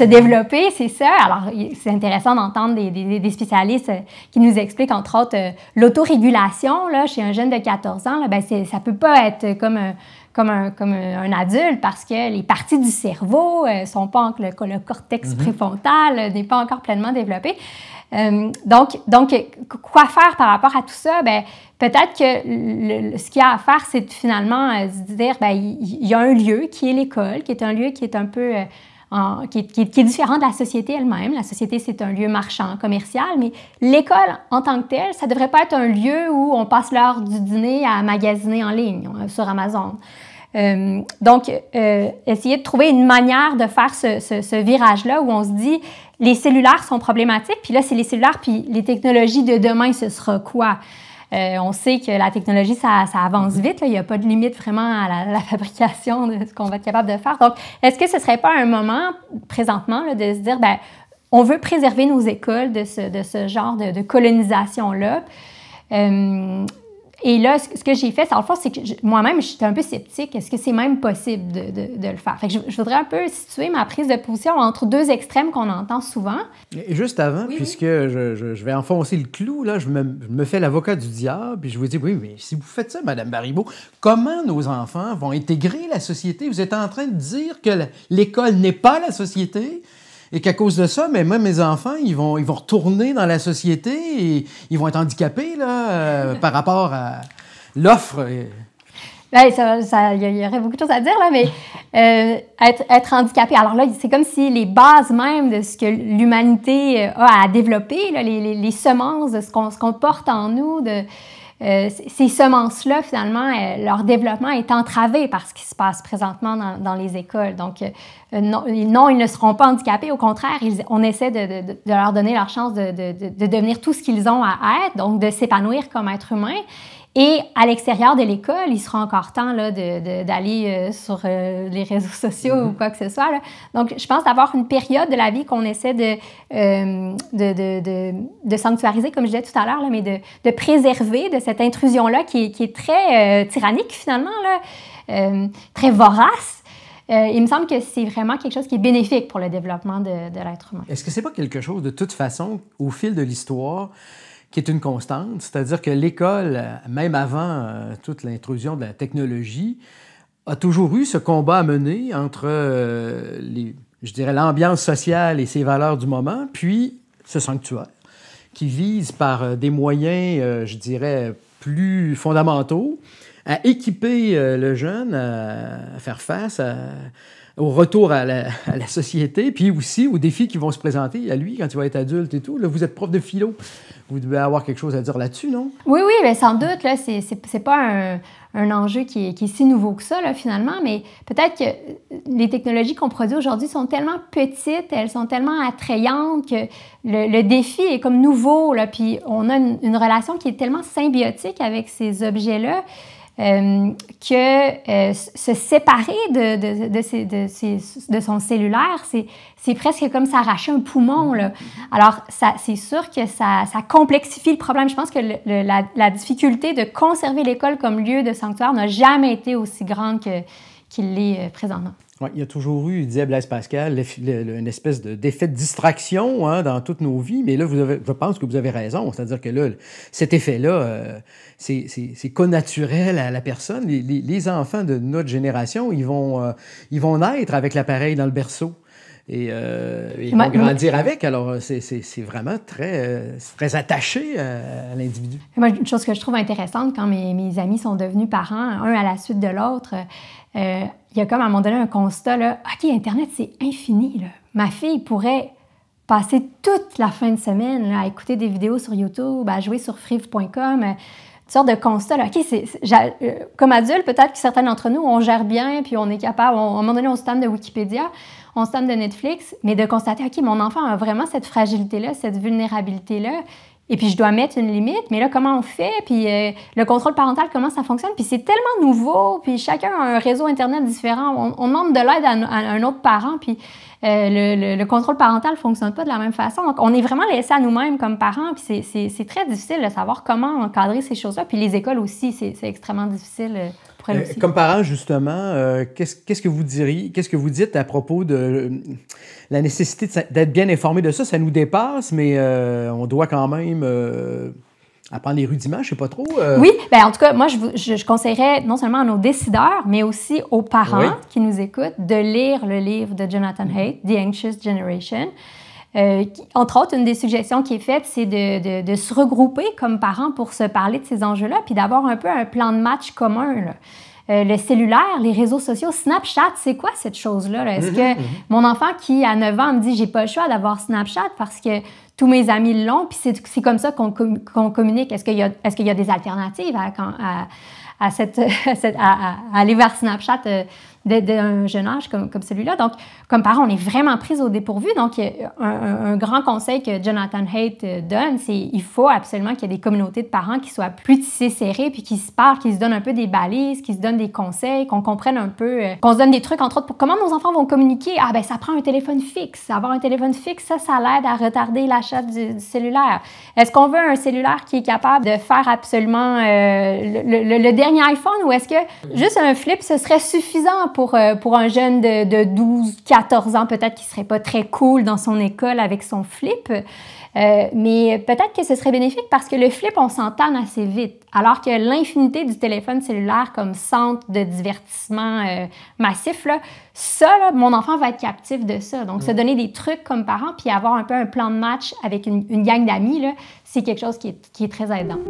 développer, c'est ça. Alors, c'est intéressant d'entendre des spécialistes qui nous expliquent, entre autres, l'autorégulation, là, chez un jeune de 14 ans, là, ben ça peut pas être comme un adulte parce que les parties du cerveau sont pas encore, le cortex préfrontal n'est pas encore pleinement développé. Donc, quoi faire par rapport à tout ça? Ben, peut-être que ce qu'il y a à faire, c'est finalement se dire, ben, il y a un lieu qui est l'école, qui est un lieu qui est un peu, qui est différent de la société elle-même. La société, c'est un lieu marchand, commercial, mais l'école, en tant que telle, ça ne devrait pas être un lieu où on passe l'heure du dîner à magasiner en ligne sur Amazon. Donc, essayer de trouver une manière de faire ce virage-là où on se dit, les cellulaires sont problématiques, puis là, c'est les cellulaires, puis les technologies de demain, ce sera quoi? On sait que la technologie, ça avance vite, là. Il n'y a pas de limite vraiment à la fabrication de ce qu'on va être capable de faire. Donc, est-ce que ce ne serait pas un moment, présentement, là, de se dire, bien, on veut préserver nos écoles de ce genre de colonisation-là? Et là, ce que j'ai fait, dans le fond, c'est que moi-même, j'étais un peu sceptique. Est-ce que c'est même possible de le faire? Fait que je voudrais un peu situer ma prise de position entre deux extrêmes qu'on entend souvent. Et juste avant, puisque je vais enfoncer le clou, là, je me fais l'avocat du diable, puis je vous dis, oui, mais si vous faites ça, Mme Baribeau, comment nos enfants vont intégrer la société? Vous êtes en train de dire que l'école n'est pas la société? Et qu'à cause de ça, mais moi, mes enfants, ils vont retourner dans la société et ils vont être handicapés là, par rapport à l'offre. Bien, il y aurait beaucoup de choses à dire, là, mais être handicapé, alors là, c'est comme si les bases même de ce que l'humanité a à développer, là, les semences de ce qu'on porte en nous, ces semences-là, finalement, leur développement est entravé par ce qui se passe présentement dans les écoles. Donc, non, ils ne seront pas handicapés. Au contraire, on essaie de leur donner leur chance de devenir tout ce qu'ils ont à être, donc de s'épanouir comme être humain. Et à l'extérieur de l'école, il sera encore temps là, d'aller sur les réseaux sociaux ou quoi que ce soit, là. Donc, je pense d'avoir une période de la vie qu'on essaie de sanctuariser, comme je disais tout à l'heure, là, mais de préserver de cette intrusion-là qui est très tyrannique, finalement, là, très vorace. Il me semble que c'est vraiment quelque chose qui est bénéfique pour le développement de l'être humain. Est-ce que c'est pas quelque chose, de toute façon, au fil de l'histoire, qui est une constante, c'est-à-dire que l'école, même avant toute l'intrusion de la technologie, a toujours eu ce combat à mener entre, je dirais, l'ambiance sociale et ses valeurs du moment, puis ce sanctuaire qui vise par des moyens, je dirais, plus fondamentaux, à équiper le jeune, à faire face au retour à la société, puis aussi aux défis qui vont se présenter à lui quand il va être adulte et tout. Là, vous êtes prof de philo, vous devez avoir quelque chose à dire là-dessus, non? Oui, bien, sans doute. Là, c'est pas un enjeu qui est si nouveau que ça, là, finalement, mais peut-être que les technologies qu'on produit aujourd'hui sont tellement petites, elles sont tellement attrayantes que le défi est comme nouveau, là, puis on a une relation qui est tellement symbiotique avec ces objets-là que se séparer de son cellulaire, c'est presque comme s'arracher un poumon, là. Alors, c'est sûr que ça complexifie le problème. Je pense que la difficulté de conserver l'école comme lieu de sanctuaire n'a jamais été aussi grande qu'il l'est présentement. Oui, il y a toujours eu, disait Blaise Pascal, une espèce d'effet de distraction dans toutes nos vies, mais là, je pense que vous avez raison, c'est-à-dire que là, cet effet-là, c'est connaturel à la personne. Les enfants de notre génération, ils vont naître avec l'appareil dans le berceau. ils vont grandir avec. Alors, c'est vraiment très attaché à l'individu. Moi, une chose que je trouve intéressante quand mes amis sont devenus parents, un à la suite de l'autre, il y a comme à un moment donné un constat, là, OK, Internet, c'est infini. Là. Ma fille pourrait passer toute la fin de semaine là, à écouter des vidéos sur YouTube, à jouer sur friv.com, une sorte de constat. Là. OK, comme adulte, peut-être que certains d'entre nous, on gère bien, puis on est capable, à un moment donné, on se tanne de Wikipédia, on se tanne de Netflix, mais de constater, OK, mon enfant a vraiment cette fragilité-là, cette vulnérabilité-là, et puis je dois mettre une limite, mais là, comment on fait? Puis le contrôle parental, comment ça fonctionne? Puis c'est tellement nouveau, puis chacun a un réseau Internet différent. On demande de l'aide à un autre parent, puis le contrôle parental ne fonctionne pas de la même façon. Donc, on est vraiment laissé à nous-mêmes comme parents, puis c'est très difficile de savoir comment encadrer ces choses-là. Puis les écoles aussi, c'est extrêmement difficile pour elles aussi. Comme parent, justement, qu'est-ce que vous diriez, qu'est-ce que vous dites à propos de la nécessité d'être bien informé de ça? Ça nous dépasse, mais on doit quand même apprendre les rudiments, je ne sais pas trop. Oui, bien, en tout cas, moi, je conseillerais non seulement à nos décideurs, mais aussi aux parents qui nous écoutent de lire le livre de Jonathan Haidt, The Anxious Generation. Entre autres, une des suggestions qui est faite, c'est de se regrouper comme parents pour se parler de ces enjeux-là, puis d'avoir un peu un plan de match commun, là. Le cellulaire, les réseaux sociaux, Snapchat, c'est quoi cette chose-là? Là? Est-ce que mon enfant qui, à 9 ans, me dit « j'ai pas le choix d'avoir Snapchat parce que tous mes amis l'ont, puis c'est comme ça qu'on communique. » Est-ce qu'il y a des alternatives à aller vers Snapchat d'un jeune âge comme celui-là? Donc, comme parents, on est vraiment pris au dépourvu. Donc, un grand conseil que Jonathan Haidt donne, c'est qu'il faut absolument qu'il y ait des communautés de parents qui soient plus tissées serrées, puis qui se parlent, qui se donnent un peu des balises, qui se donnent des conseils, qu'on comprenne un peu, qu'on se donne des trucs, entre autres, pour comment nos enfants vont communiquer. Ah, ben ça prend un téléphone fixe. Avoir un téléphone fixe, ça l'aide à retarder l'achat du cellulaire. Est-ce qu'on veut un cellulaire qui est capable de faire absolument le dernier iPhone, ou est-ce que juste un flip, ce serait suffisant pour un jeune de 12, 14 ans, peut-être qu'il ne serait pas très cool dans son école avec son flip. Mais peut-être que ce serait bénéfique parce que le flip, on s'en tanne assez vite. Alors que l'infinité du téléphone cellulaire comme centre de divertissement massif, là, ça, là, mon enfant va être captif de ça. Donc, se donner des trucs comme parent, puis avoir un peu un plan de match avec une gang d'amis, là, c'est quelque chose qui est très aidant.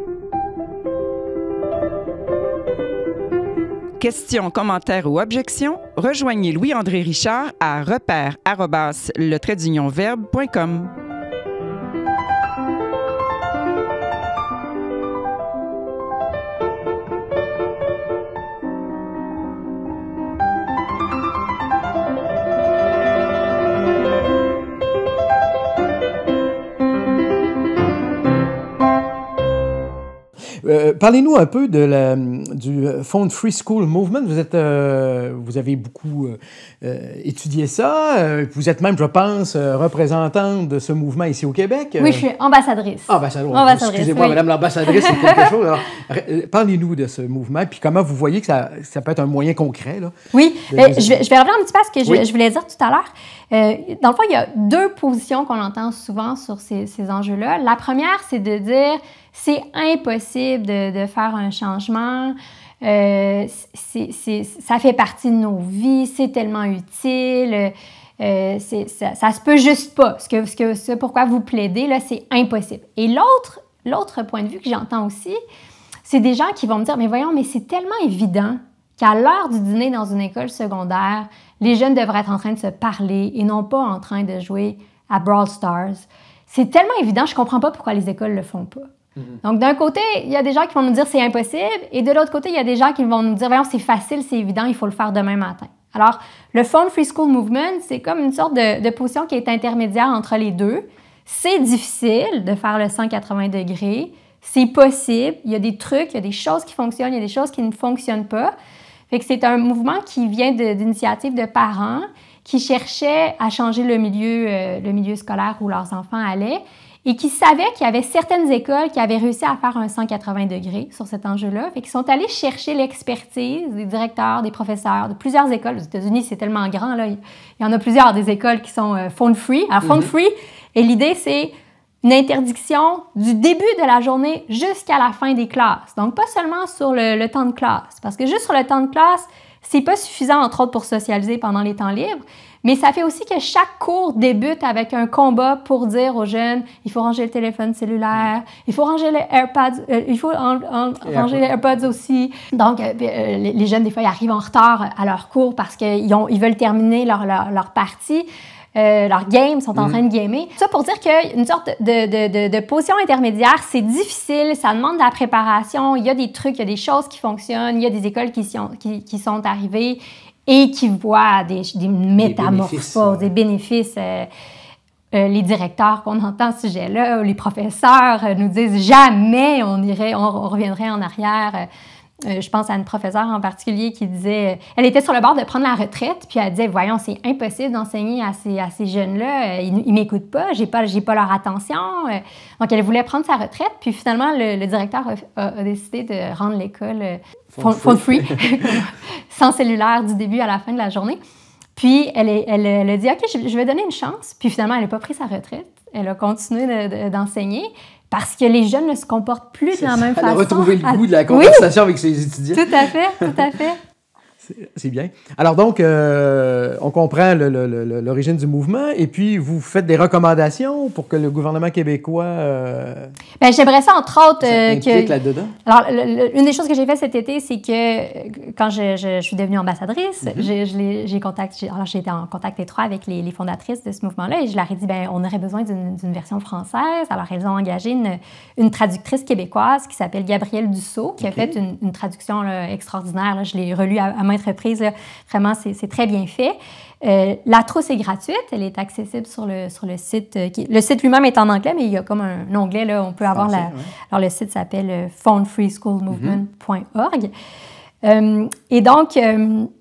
Questions, commentaires ou objections, rejoignez Louis-André Richard à repère@le-verbe.com. Parlez-nous un peu du Phone Free School Movement. Vous avez beaucoup étudié ça. Vous êtes même, je pense, représentante de ce mouvement ici au Québec. Oui, je suis ambassadrice. Ambassadrice. Excusez-moi, Madame l'ambassadrice, c'est quelque chose. Alors, parlez-nous de ce mouvement, puis comment vous voyez que ça peut être un moyen concret. Là, oui, je vais revenir un petit peu à ce que je voulais dire tout à l'heure. Dans le fond, il y a deux positions qu'on entend souvent sur ces enjeux-là. La première, c'est de dire c'est impossible de faire un changement, ça fait partie de nos vies, c'est tellement utile, ça se peut juste pas. Ce pourquoi vous plaidez, là, c'est impossible. Et l'autre point de vue que j'entends aussi, c'est des gens qui vont me dire, mais voyons, mais c'est tellement évident qu'à l'heure du dîner dans une école secondaire, les jeunes devraient être en train de se parler et non pas en train de jouer à Brawl Stars. C'est tellement évident, je comprends pas pourquoi les écoles le font pas. Donc, d'un côté, il y a des gens qui vont nous dire c'est impossible, et de l'autre côté, il y a des gens qui vont nous dire voyons, c'est facile, c'est évident, il faut le faire demain matin. Alors, le Phone Free School Movement, c'est comme une sorte de position qui est intermédiaire entre les deux. C'est difficile de faire le 180 degrés, c'est possible, il y a des trucs, il y a des choses qui fonctionnent, il y a des choses qui ne fonctionnent pas. Fait que c'est un mouvement qui vient d'initiatives de parents qui cherchaient à changer le milieu scolaire où leurs enfants allaient, et qui savaient qu'il y avait certaines écoles qui avaient réussi à faire un 180 degrés sur cet enjeu-là. Fait qu'ils sont allés chercher l'expertise des directeurs, des professeurs de plusieurs écoles. Aux États-Unis, c'est tellement grand, là. Il y en a plusieurs des écoles qui sont phone free. Alors, phone free, et l'idée, c'est une interdiction du début de la journée jusqu'à la fin des classes. Donc, pas seulement sur le temps de classe. Parce que juste sur le temps de classe, c'est pas suffisant, entre autres, pour socialiser pendant les temps libres. Mais ça fait aussi que chaque cours débute avec un combat pour dire aux jeunes, il faut ranger le téléphone cellulaire, il faut ranger les AirPods, il faut ranger les AirPods aussi. Donc, les jeunes, des fois, ils arrivent en retard à leur cours parce qu'ils veulent terminer leur partie. Leurs games sont en train de gamer. Ça pour dire qu'une sorte de position intermédiaire, c'est difficile, ça demande de la préparation, il y a des trucs, il y a des choses qui fonctionnent, il y a des écoles qui sont arrivées et qui voient des métamorphoses, des bénéfices. Les directeurs qu'on entend à ce sujet-là, ou les professeurs nous disent jamais on reviendrait en arrière. Je pense à une professeure en particulier qui disait, elle était sur le bord de prendre la retraite, puis elle disait, voyons, c'est impossible d'enseigner à ces jeunes-là, ils m'écoutent pas, j'ai pas leur attention. Donc, elle voulait prendre sa retraite, puis finalement, le directeur a décidé de rendre l'école phone free, sans cellulaire du début à la fin de la journée. Puis, elle a dit, OK, je vais donner une chance. Puis finalement, elle n'a pas pris sa retraite. Elle a continué d'enseigner. Parce que les jeunes ne se comportent plus de la même façon. Elle a retrouvé le goût de la conversation avec ses étudiants. Tout à fait, tout à fait. C'est bien. Alors donc, on comprend l'origine du mouvement et puis vous faites des recommandations pour que le gouvernement québécois... Bien, j'aimerais ça, entre autres... implique là-dedans. Alors, une des choses que j'ai fait cet été, c'est que quand je suis devenue ambassadrice, j'ai été en contact étroit avec les fondatrices de ce mouvement-là et je leur ai dit, bien, on aurait besoin d'une version française. Alors, elles ont engagé une traductrice québécoise qui s'appelle Gabrielle Dussault, qui a fait une traduction extraordinaire. Là, je l'ai relue à maintes reprises. Là. Vraiment, c'est très bien fait. La trousse est gratuite. Elle est accessible sur le site. Le site lui-même est en anglais, mais il y a comme un onglet. Là, on peut avoir Alors, le site s'appelle phonefreeschoolmovement.org. Et donc,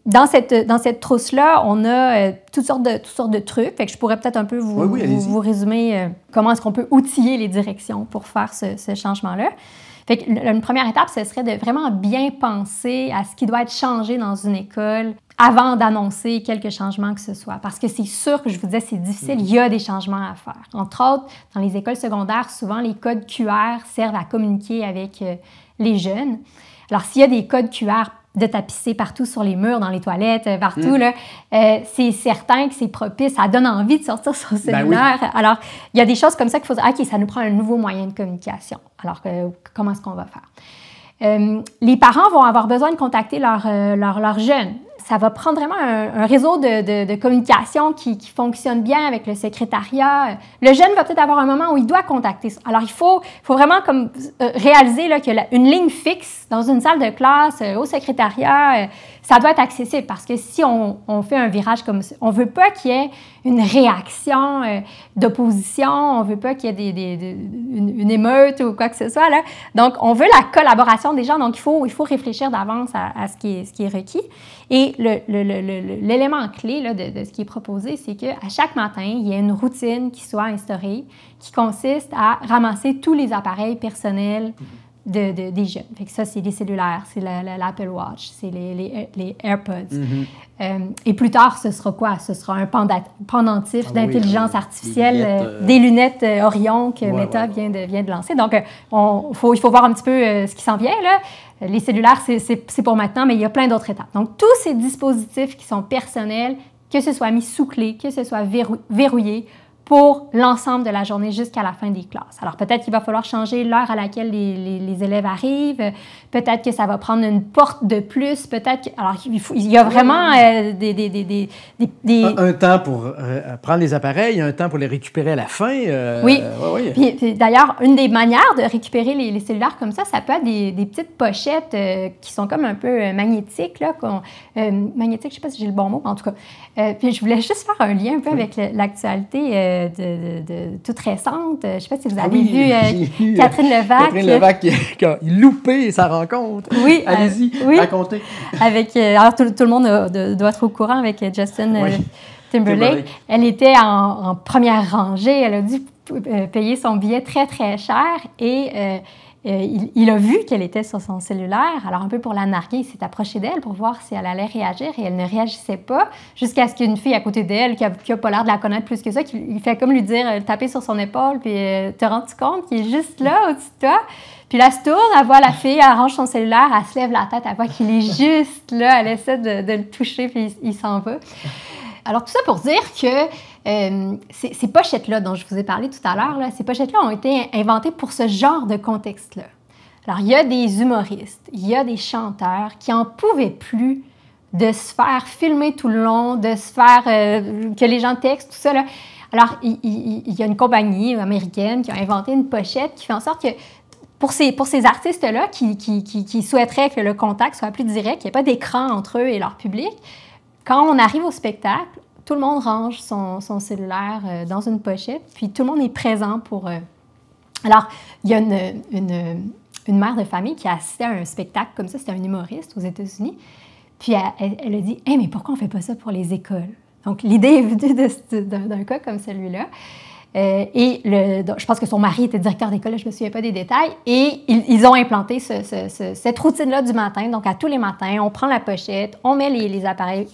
dans cette trousse-là, on a toutes sortes de trucs. Fait que je pourrais peut-être un peu vous résumer comment est-ce qu'on peut outiller les directions pour faire ce changement-là. Fait que une première étape, ce serait de vraiment bien penser à ce qui doit être changé dans une école avant d'annoncer quelques changements que ce soit. Parce que c'est sûr que je vous disais, c'est difficile, il y a des changements à faire. Entre autres, dans les écoles secondaires, souvent, les codes QR servent à communiquer avec les jeunes. Alors, s'il y a des codes QR de tapisser partout sur les murs, dans les toilettes, partout, là, c'est certain que c'est propice, ça donne envie de sortir son cellulaire. Ben oui. Alors, il y a des choses comme ça qu'il faut dire, OK, ça nous prend un nouveau moyen de communication. Alors, comment est-ce qu'on va faire? Les parents vont avoir besoin de contacter leurs jeunes. Ça va prendre vraiment un réseau de communication qui fonctionne bien avec le secrétariat. Le jeune va peut-être avoir un moment où il doit contacter. Alors, il faut vraiment réaliser là, qu'il y a une ligne fixe dans une salle de classe, au secrétariat. Ça doit être accessible parce que si on fait un virage comme ça, on ne veut pas qu'il y ait une réaction d'opposition, on ne veut pas qu'il y ait une émeute ou quoi que ce soit. Là. Donc, on veut la collaboration des gens. Donc, il faut réfléchir d'avance à ce qui est requis. Et l'élément clé là, de ce qui est proposé, c'est qu'à chaque matin, il y a une routine qui soit instaurée qui consiste à ramasser tous les appareils personnels des jeunes. Fait que ça, c'est les cellulaires, c'est l'Apple Watch, c'est les AirPods. Et plus tard, ce sera quoi? Ce sera un pendentif d'intelligence artificielle, des lunettes Orion que Meta vient de lancer. Donc, il faut voir un petit peu ce qui s'en vient, là. Les cellulaires, c'est pour maintenant, mais il y a plein d'autres étapes. Donc, tous ces dispositifs qui sont personnels, que ce soit mis sous clé, que ce soit verrouillé, pour l'ensemble de la journée jusqu'à la fin des classes. Alors, peut-être qu'il va falloir changer l'heure à laquelle les élèves arrivent. Peut-être que ça va prendre une porte de plus. Peut-être que... Alors, il y a vraiment un temps pour prendre les appareils, un temps pour les récupérer à la fin. Oui. Puis, d'ailleurs, une des manières de récupérer les cellulaires comme ça peut être des petites pochettes qui sont comme un peu magnétiques. Là, magnétiques, je ne sais pas si j'ai le bon mot, mais en tout cas. Puis, je voulais juste faire un lien un peu avec l'actualité toute récente. Je ne sais pas si vous avez vu Catherine Levac. Catherine Levac qui a loupé sa rencontre. Oui. Allez-y, racontez. Alors, tout le monde doit être au courant avec Justin Timberlake. Elle était en première rangée. Elle a dû payer son billet très, très cher et il a vu qu'elle était sur son cellulaire. Alors, un peu pour la narguer, il s'est approché d'elle pour voir si elle allait réagir et elle ne réagissait pas jusqu'à ce qu'il y ait une fille à côté d'elle qui n'a pas l'air de la connaître plus que ça, qui fait comme lui dire, taper sur son épaule, puis te rends-tu compte qu'il est juste là au-dessus de toi? Puis là, elle se tourne, elle voit la fille, elle range son cellulaire, elle se lève la tête, elle voit qu'il est juste là, elle essaie de le toucher, puis il s'en va. Alors, tout ça pour dire que ces pochettes-là dont je vous ai parlé tout à l'heure, ces pochettes-là ont été inventées pour ce genre de contexte-là. Alors, il y a des humoristes, il y a des chanteurs qui n'en pouvaient plus de se faire filmer tout le long, de se faire que les gens textent, tout ça. Là. Alors, il y a une compagnie américaine qui a inventé une pochette qui fait en sorte que pour ces artistes-là qui souhaiteraient que le contact soit plus direct, qu'il n'y ait pas d'écran entre eux et leur public, quand on arrive au spectacle, tout le monde range son cellulaire dans une pochette, puis tout le monde est présent pour... Alors, il y a une mère de famille qui a assisté à un spectacle comme ça, c'était un humoriste aux États-Unis, puis elle a dit « Hey, mais pourquoi on ne fait pas ça pour les écoles? » Donc, l'idée est venue d'un cas comme celui-là. Je pense que son mari était directeur d'école, je ne me souviens pas des détails, et ils ont implanté cette routine-là du matin. Donc, à tous les matins, on prend la pochette, on met les appareils,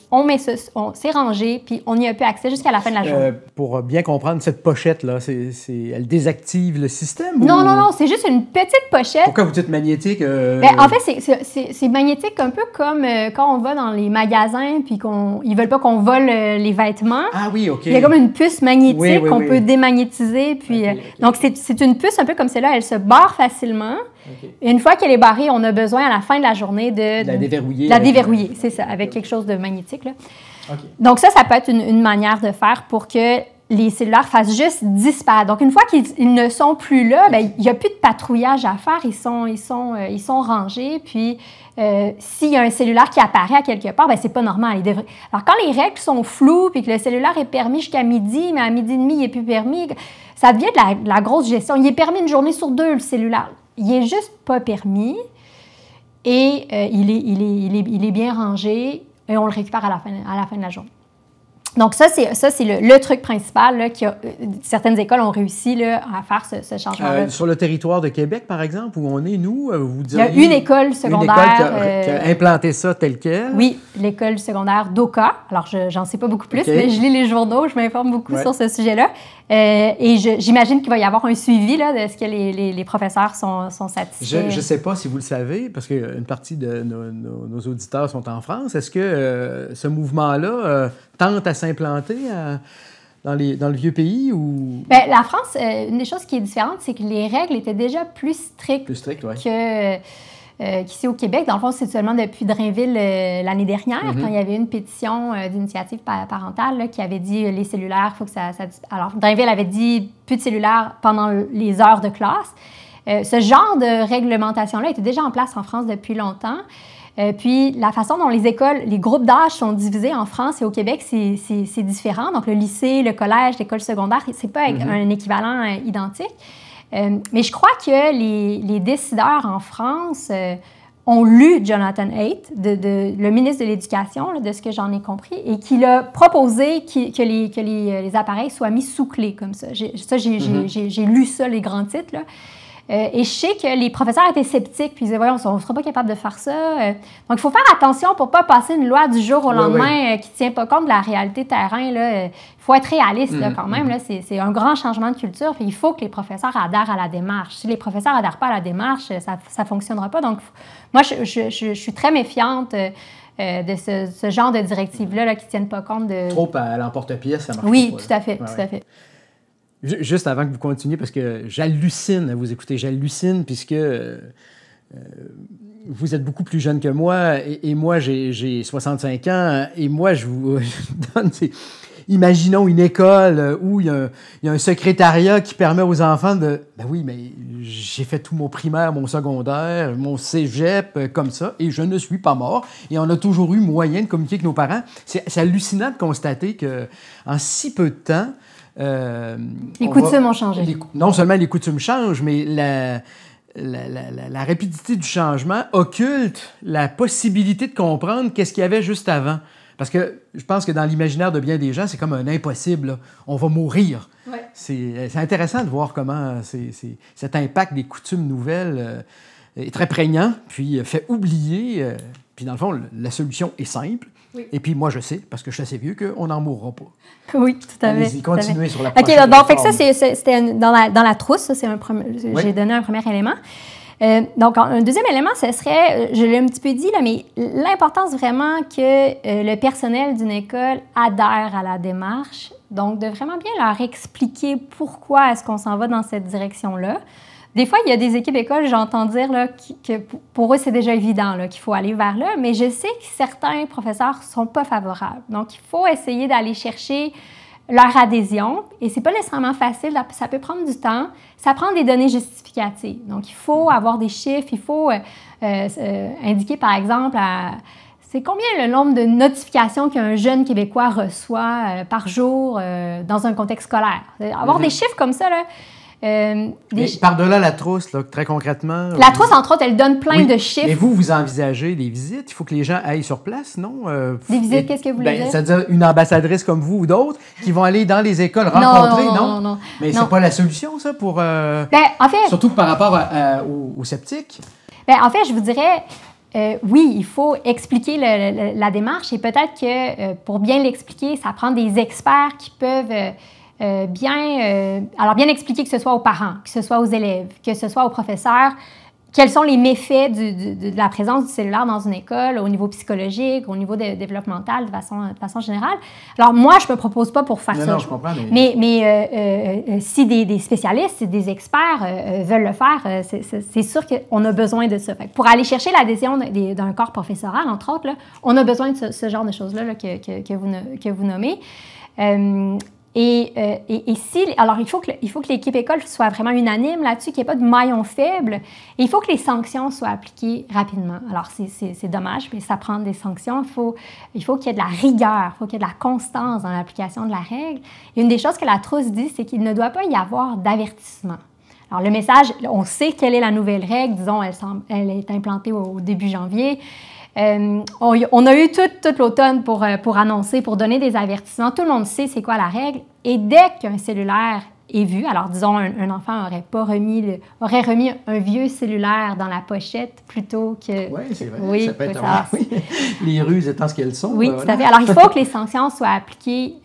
c'est rangé, puis on y a plus accès jusqu'à la fin de la journée. Pour bien comprendre, cette pochette-là, elle désactive le système? Non, c'est juste une petite pochette. Pourquoi vous dites magnétique? En fait, c'est magnétique un peu comme quand on va dans les magasins, puis ils ne veulent pas qu'on vole les vêtements. Ah oui, OK. Il y a comme une puce magnétique qu'on peut démagnétiser. Puis, donc, c'est une puce un peu comme celle-là. Elle se barre facilement. Et une fois qu'elle est barrée, on a besoin à la fin de la journée de la déverrouiller. La déverrouiller, c'est ça, avec quelque chose de magnétique. Là. Donc, ça peut être une manière de faire pour que les cellulaires fassent juste disparaître. Donc, une fois qu'ils ne sont plus là, il n'y a plus de patrouillage à faire. Ils sont rangés. Puis, s'il y a un cellulaire qui apparaît à quelque part, c'est pas normal. Alors, quand les règles sont floues puis que le cellulaire est permis jusqu'à midi, mais à midi et demi, il n'est plus permis, ça devient de la grosse gestion. Il est permis une journée sur 2, le cellulaire. Il n'est juste pas permis et il est bien rangé et on le récupère à la fin de la journée. Donc, ça, c'est le truc principal là, certaines écoles ont réussi là, à faire ce changement-là. Sur le territoire de Québec, par exemple, où on est, nous, vous Il diriez... y a une école secondaire... Une école qui a implanté ça tel quel? Oui, l'école secondaire d'Oka. Alors, j'en sais pas beaucoup plus, mais je lis les journaux, je m'informe beaucoup sur ce sujet-là. Et j'imagine qu'il va y avoir un suivi là, de ce que les professeurs sont satisfaits. Je ne sais pas si vous le savez, parce qu'une partie de nos auditeurs sont en France. Est-ce que ce mouvement-là tente à s'implanter dans le vieux pays? Ou... La France, une des choses qui est différente, c'est que les règles étaient déjà plus strictes qu'ici au Québec. Dans le fond, c'est seulement depuis Drainville l'année dernière, quand il y avait une pétition d'initiative parentale là, qui avait dit les cellulaires, il faut que ça... Alors, Drainville avait dit plus de cellulaires pendant les heures de classe. Ce genre de réglementation-là était déjà en place en France depuis longtemps. Puis, la façon dont les groupes d'âge sont divisés en France et au Québec, c'est différent. Donc, le lycée, le collège, l'école secondaire, c'est pas un équivalent identique. Mais je crois que les décideurs en France ont lu Jonathan Haidt, le ministre de l'Éducation, là, de ce que j'en ai compris, et qu'il a proposé que les appareils soient mis sous clé comme ça. J'ai lu ça, les grands titres, là. Et je sais que les professeurs étaient sceptiques, puis ils disaient, voyons, on ne sera pas capable de faire ça. Donc, il faut faire attention pour ne pas passer une loi du jour au lendemain qui ne tient pas compte de la réalité terrain. Il faut être réaliste là, quand même. Là, c'est un grand changement de culture, puis il faut que les professeurs adhèrent à la démarche. Si les professeurs n'adhèrent pas à la démarche, ça ne fonctionnera pas. Donc, moi, je suis très méfiante de ce genre de directives-là là, qui ne tiennent pas compte de... Trop à l'emporte-pièce, ça marche pas. Oui, tout à fait, tout à fait. Juste avant que vous continuiez, parce que j'hallucine à vous écouter, puisque vous êtes beaucoup plus jeune que moi, et moi, j'ai 65 ans, et moi, je vous donne... Imaginons une école où il y a un secrétariat qui permet aux enfants de... Ben oui, mais j'ai fait tout mon primaire, mon secondaire, mon cégep, comme ça, et je ne suis pas mort. Et on a toujours eu moyen de communiquer avec nos parents. C'est hallucinant de constater qu'en si peu de temps... les coutumes ont changé. Non seulement les coutumes changent, mais la rapidité du changement occulte la possibilité de comprendre qu'est-ce qu'il y avait juste avant. Parce que je pense que dans l'imaginaire de bien des gens, c'est comme un impossible. Là. On va mourir. Ouais. C'est intéressant de voir comment cet impact des coutumes nouvelles est très prégnant, puis fait oublier. Puis dans le fond, la solution est simple. Oui. Et puis moi, je sais, parce que je suis assez vieux, qu'on n'en mourra pas. Oui, tout à fait. Allez-y, continuez sur la prochaine. OK, donc fait que ça, c'était dans la trousse. Ça, c'est j'ai donné un premier élément. Donc, un deuxième élément, ce serait, je l'ai un petit peu dit, là, mais l'importance vraiment que le personnel d'une école adhère à la démarche. Donc, de vraiment bien leur expliquer pourquoi est-ce qu'on s'en va dans cette direction-là. Des fois, il y a des équipes écoles, j'entends dire là, que pour eux, c'est déjà évident là, qu'il faut aller vers là, mais je sais que certains professeurs ne sont pas favorables. Donc, il faut essayer d'aller chercher leur adhésion, et c'est pas nécessairement facile, ça peut prendre du temps, ça prend des données justificatives. Donc, il faut avoir des chiffres, il faut indiquer, par exemple, c'est combien le nombre de notifications qu'un jeune Québécois reçoit par jour dans un contexte scolaire. Avoir des chiffres comme ça, là, par-delà la trousse, là, très concrètement... La trousse, entre autres, elle donne plein de chiffres. Mais vous envisagez des visites? Il faut que les gens aillent sur place, non? Des visites, qu'est-ce que vous voulez dire? C'est-à-dire une ambassadrice comme vous ou d'autres qui vont aller dans les écoles rencontrer, non? Mais c'est pas la solution, ça, pour... en fait, surtout par rapport aux sceptiques? En fait, je vous dirais... oui, il faut expliquer la démarche, et peut-être que pour bien l'expliquer, ça prend des experts qui peuvent... bien expliquer, que ce soit aux parents, que ce soit aux élèves, que ce soit aux professeurs, quels sont les méfaits de la présence du cellulaire dans une école au niveau psychologique, au niveau développemental, de façon générale. Alors, moi, je ne me propose pas pour faire ça. Non, je comprends. Mais si des spécialistes, si des experts veulent le faire, c'est sûr qu'on a besoin de ça. Fait que pour aller chercher l'adhésion d'un corps professoral, entre autres, là, on a besoin de ce genre de choses-là là, que vous nommez. Alors, il faut que l'équipe école soit vraiment unanime là-dessus, qu'il n'y ait pas de maillon faible. Et il faut que les sanctions soient appliquées rapidement. Alors, c'est dommage, mais ça prend des sanctions. Il faut qu'il y ait de la rigueur, il faut qu'il y ait de la constance dans l'application de la règle. Et une des choses que la trousse dit, c'est qu'il ne doit pas y avoir d'avertissement. Alors, le message, on sait quelle est la nouvelle règle. Disons, elle est implantée au début janvier. On a eu tout l'automne pour annoncer, pour donner des avertissements. Tout le monde sait c'est quoi la règle. Et dès qu'un cellulaire est vu, alors disons un enfant aurait remis un vieux cellulaire dans la pochette plutôt que... Oui, c'est vrai. Oui, ça peut être oui. Les ruses étant ce qu'elles sont. Oui, tout à fait. Alors, il faut que les sanctions soient appliquées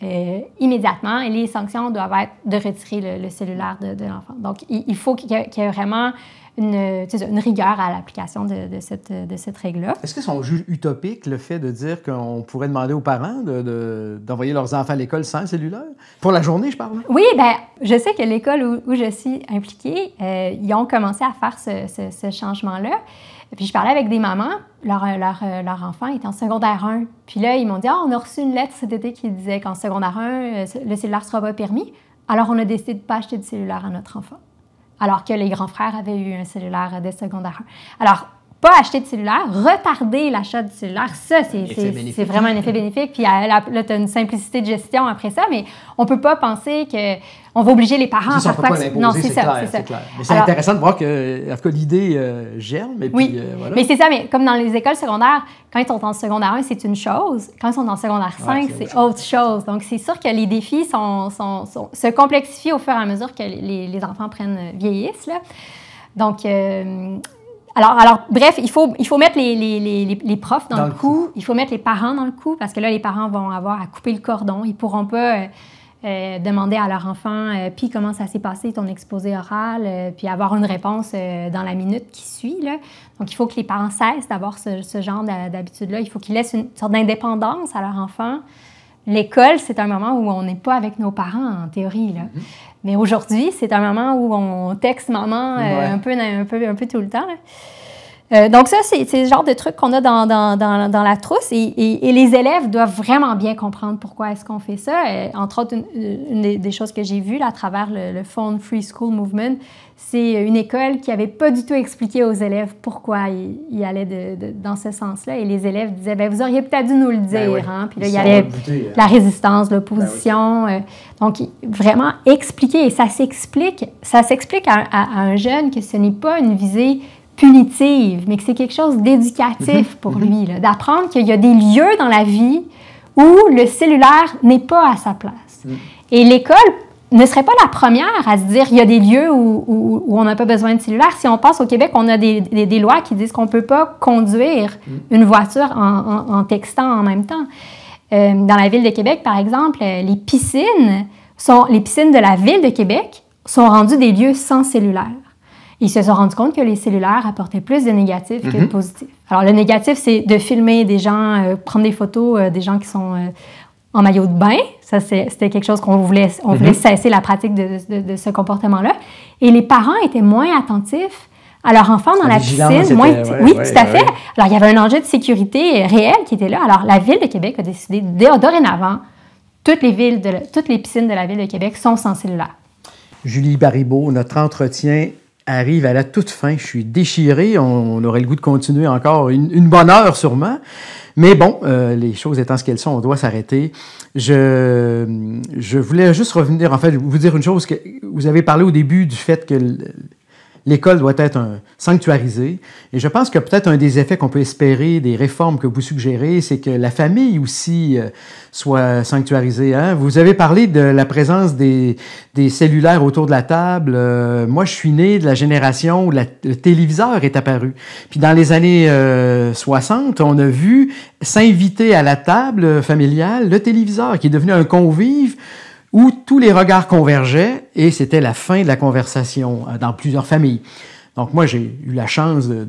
immédiatement, et les sanctions doivent être de retirer le cellulaire de l'enfant. Donc, il faut qu'il y ait vraiment une rigueur à l'application de cette règle-là. Est-ce que c'est juge utopique, le fait de dire qu'on pourrait demander aux parents d'envoyer leurs enfants à l'école sans cellulaire? Pour la journée, je parle. Oui, bien, je sais que l'école où je suis impliquée, ils ont commencé à faire ce changement-là. Puis je parlais avec des mamans, leur enfant est en secondaire 1. Puis là, ils m'ont dit « on a reçu une lettre cet été qui disait qu'en secondaire 1, le cellulaire ne sera pas permis. » Alors, on a décidé de ne pas acheter de cellulaire à notre enfant. Alors que les grands frères avaient eu un cellulaire dès secondaire 1. Alors, pas acheter de cellulaire, retarder l'achat du cellulaire, ça, c'est vraiment un effet bénéfique. Puis là, tu as une simplicité de gestion après ça, mais on ne peut pas penser qu'on va obliger les parents à faire quoi que ce soit. Non, c'est ça. Mais c'est intéressant de voir que, en tout cas, l'idée germe. Oui, voilà. Mais c'est ça, mais comme dans les écoles secondaires, quand ils sont en secondaire 1, c'est une chose. Quand ils sont en secondaire 5, c'est autre chose. Donc, c'est sûr que les défis se complexifient au fur et à mesure que les enfants vieillissent. Là. Donc... Alors, bref, il faut mettre les profs dans le coup. Il faut mettre les parents dans le coup, parce que là, les parents vont avoir à couper le cordon. Ils ne pourront pas demander à leur enfant « puis comment ça s'est passé ton exposé oral? » puis avoir une réponse dans la minute qui suit. Là. Donc, il faut que les parents cessent d'avoir ce genre d'habitude-là. Il faut qu'ils laissent une sorte d'indépendance à leur enfant. L'école, c'est un moment où on n'est pas avec nos parents, en théorie. Là. Mais aujourd'hui, c'est un moment où on texte maman un peu tout le temps. Là. Donc ça, c'est le genre de truc qu'on a dans la trousse. Et les élèves doivent vraiment bien comprendre pourquoi est-ce qu'on fait ça. Entre autres, une des choses que j'ai vues là, à travers le Phone Free School Movement, c'est une école qui n'avait pas du tout expliqué aux élèves pourquoi ils allaient dans ce sens-là. Et les élèves disaient, bien, vous auriez peut-être dû nous le dire. Hein? Puis là, il y avait la résistance, l'opposition. Donc, vraiment expliquer. Et ça s'explique à un jeune que ce n'est pas une visée punitive, mais que c'est quelque chose d'éducatif pour lui. D'apprendre qu'il y a des lieux dans la vie où le cellulaire n'est pas à sa place. Et l'école ne serait pas la première à se dire il y a des lieux où on n'a pas besoin de cellulaire. Si on pense au Québec, on a des lois qui disent qu'on ne peut pas conduire une voiture en textant en même temps. Dans la ville de Québec, par exemple, les piscines de la ville de Québec sont rendues des lieux sans cellulaire. Ils se sont rendus compte que les cellulaires apportaient plus de négatifs que de positifs. Alors, le négatif, c'est de filmer des gens, prendre des photos des gens qui sont en maillot de bain. Ça, c'était quelque chose qu'on voulait cesser la pratique de ce comportement-là. Et les parents étaient moins attentifs à leur enfant dans la piscine. Oui, tout à fait. Alors, il y avait un enjeu de sécurité réel qui était là. Alors, la Ville de Québec a décidé, dorénavant, toutes les piscines de la Ville de Québec sont sans cellulaire. Julie Baribeau, notre entretien arrive à la toute fin. Je suis déchiré. On aurait le goût de continuer encore une bonne heure sûrement. Mais bon, les choses étant ce qu'elles sont, on doit s'arrêter. Je voulais juste revenir, en fait, vous dire une chose. Que vous avez parlé au début du fait que l'école doit être sanctuarisée. Et je pense que peut-être un des effets qu'on peut espérer des réformes que vous suggérez, c'est que la famille aussi soit sanctuarisée. Hein? Vous avez parlé de la présence des cellulaires autour de la table. Moi, je suis né de la génération où le téléviseur est apparu. Puis dans les années 60, on a vu s'inviter à la table familiale le téléviseur, qui est devenu un convive où tous les regards convergeaient et c'était la fin de la conversation dans plusieurs familles. Donc moi, j'ai eu la chance de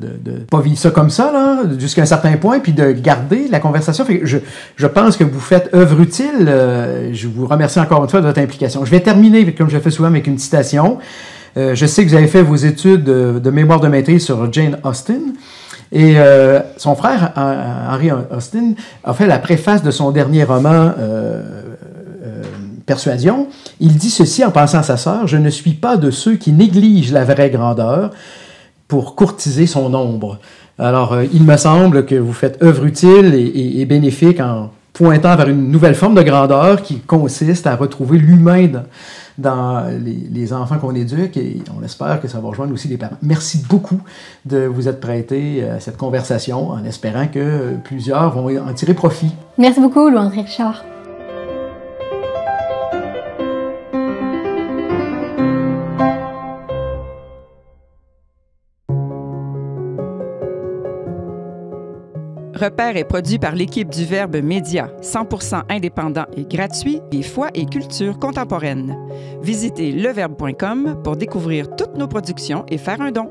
pas vivre ça comme ça, là, jusqu'à un certain point, puis de garder la conversation. Fait que je pense que vous faites œuvre utile. Je vous remercie encore une fois de votre implication. Je vais terminer, comme je le fais souvent, avec une citation. Je sais que vous avez fait vos études de mémoire de maîtrise sur Jane Austen. Et son frère, Henry Austen, a fait la préface de son dernier roman, Persuasion. Il dit ceci en pensant à sa sœur: « Je ne suis pas de ceux qui négligent la vraie grandeur pour courtiser son ombre. » Alors, il me semble que vous faites œuvre utile et bénéfique en pointant vers une nouvelle forme de grandeur qui consiste à retrouver l'humain dans les enfants qu'on éduque, et on espère que ça va rejoindre aussi les parents. Merci beaucoup de vous être prêté à cette conversation en espérant que plusieurs vont en tirer profit. Merci beaucoup, Louis-André Richard. Repère est produit par l'équipe du Verbe Média, 100% indépendant et gratuit, et foi et culture contemporaine. Visitez leverbe.com pour découvrir toutes nos productions et faire un don.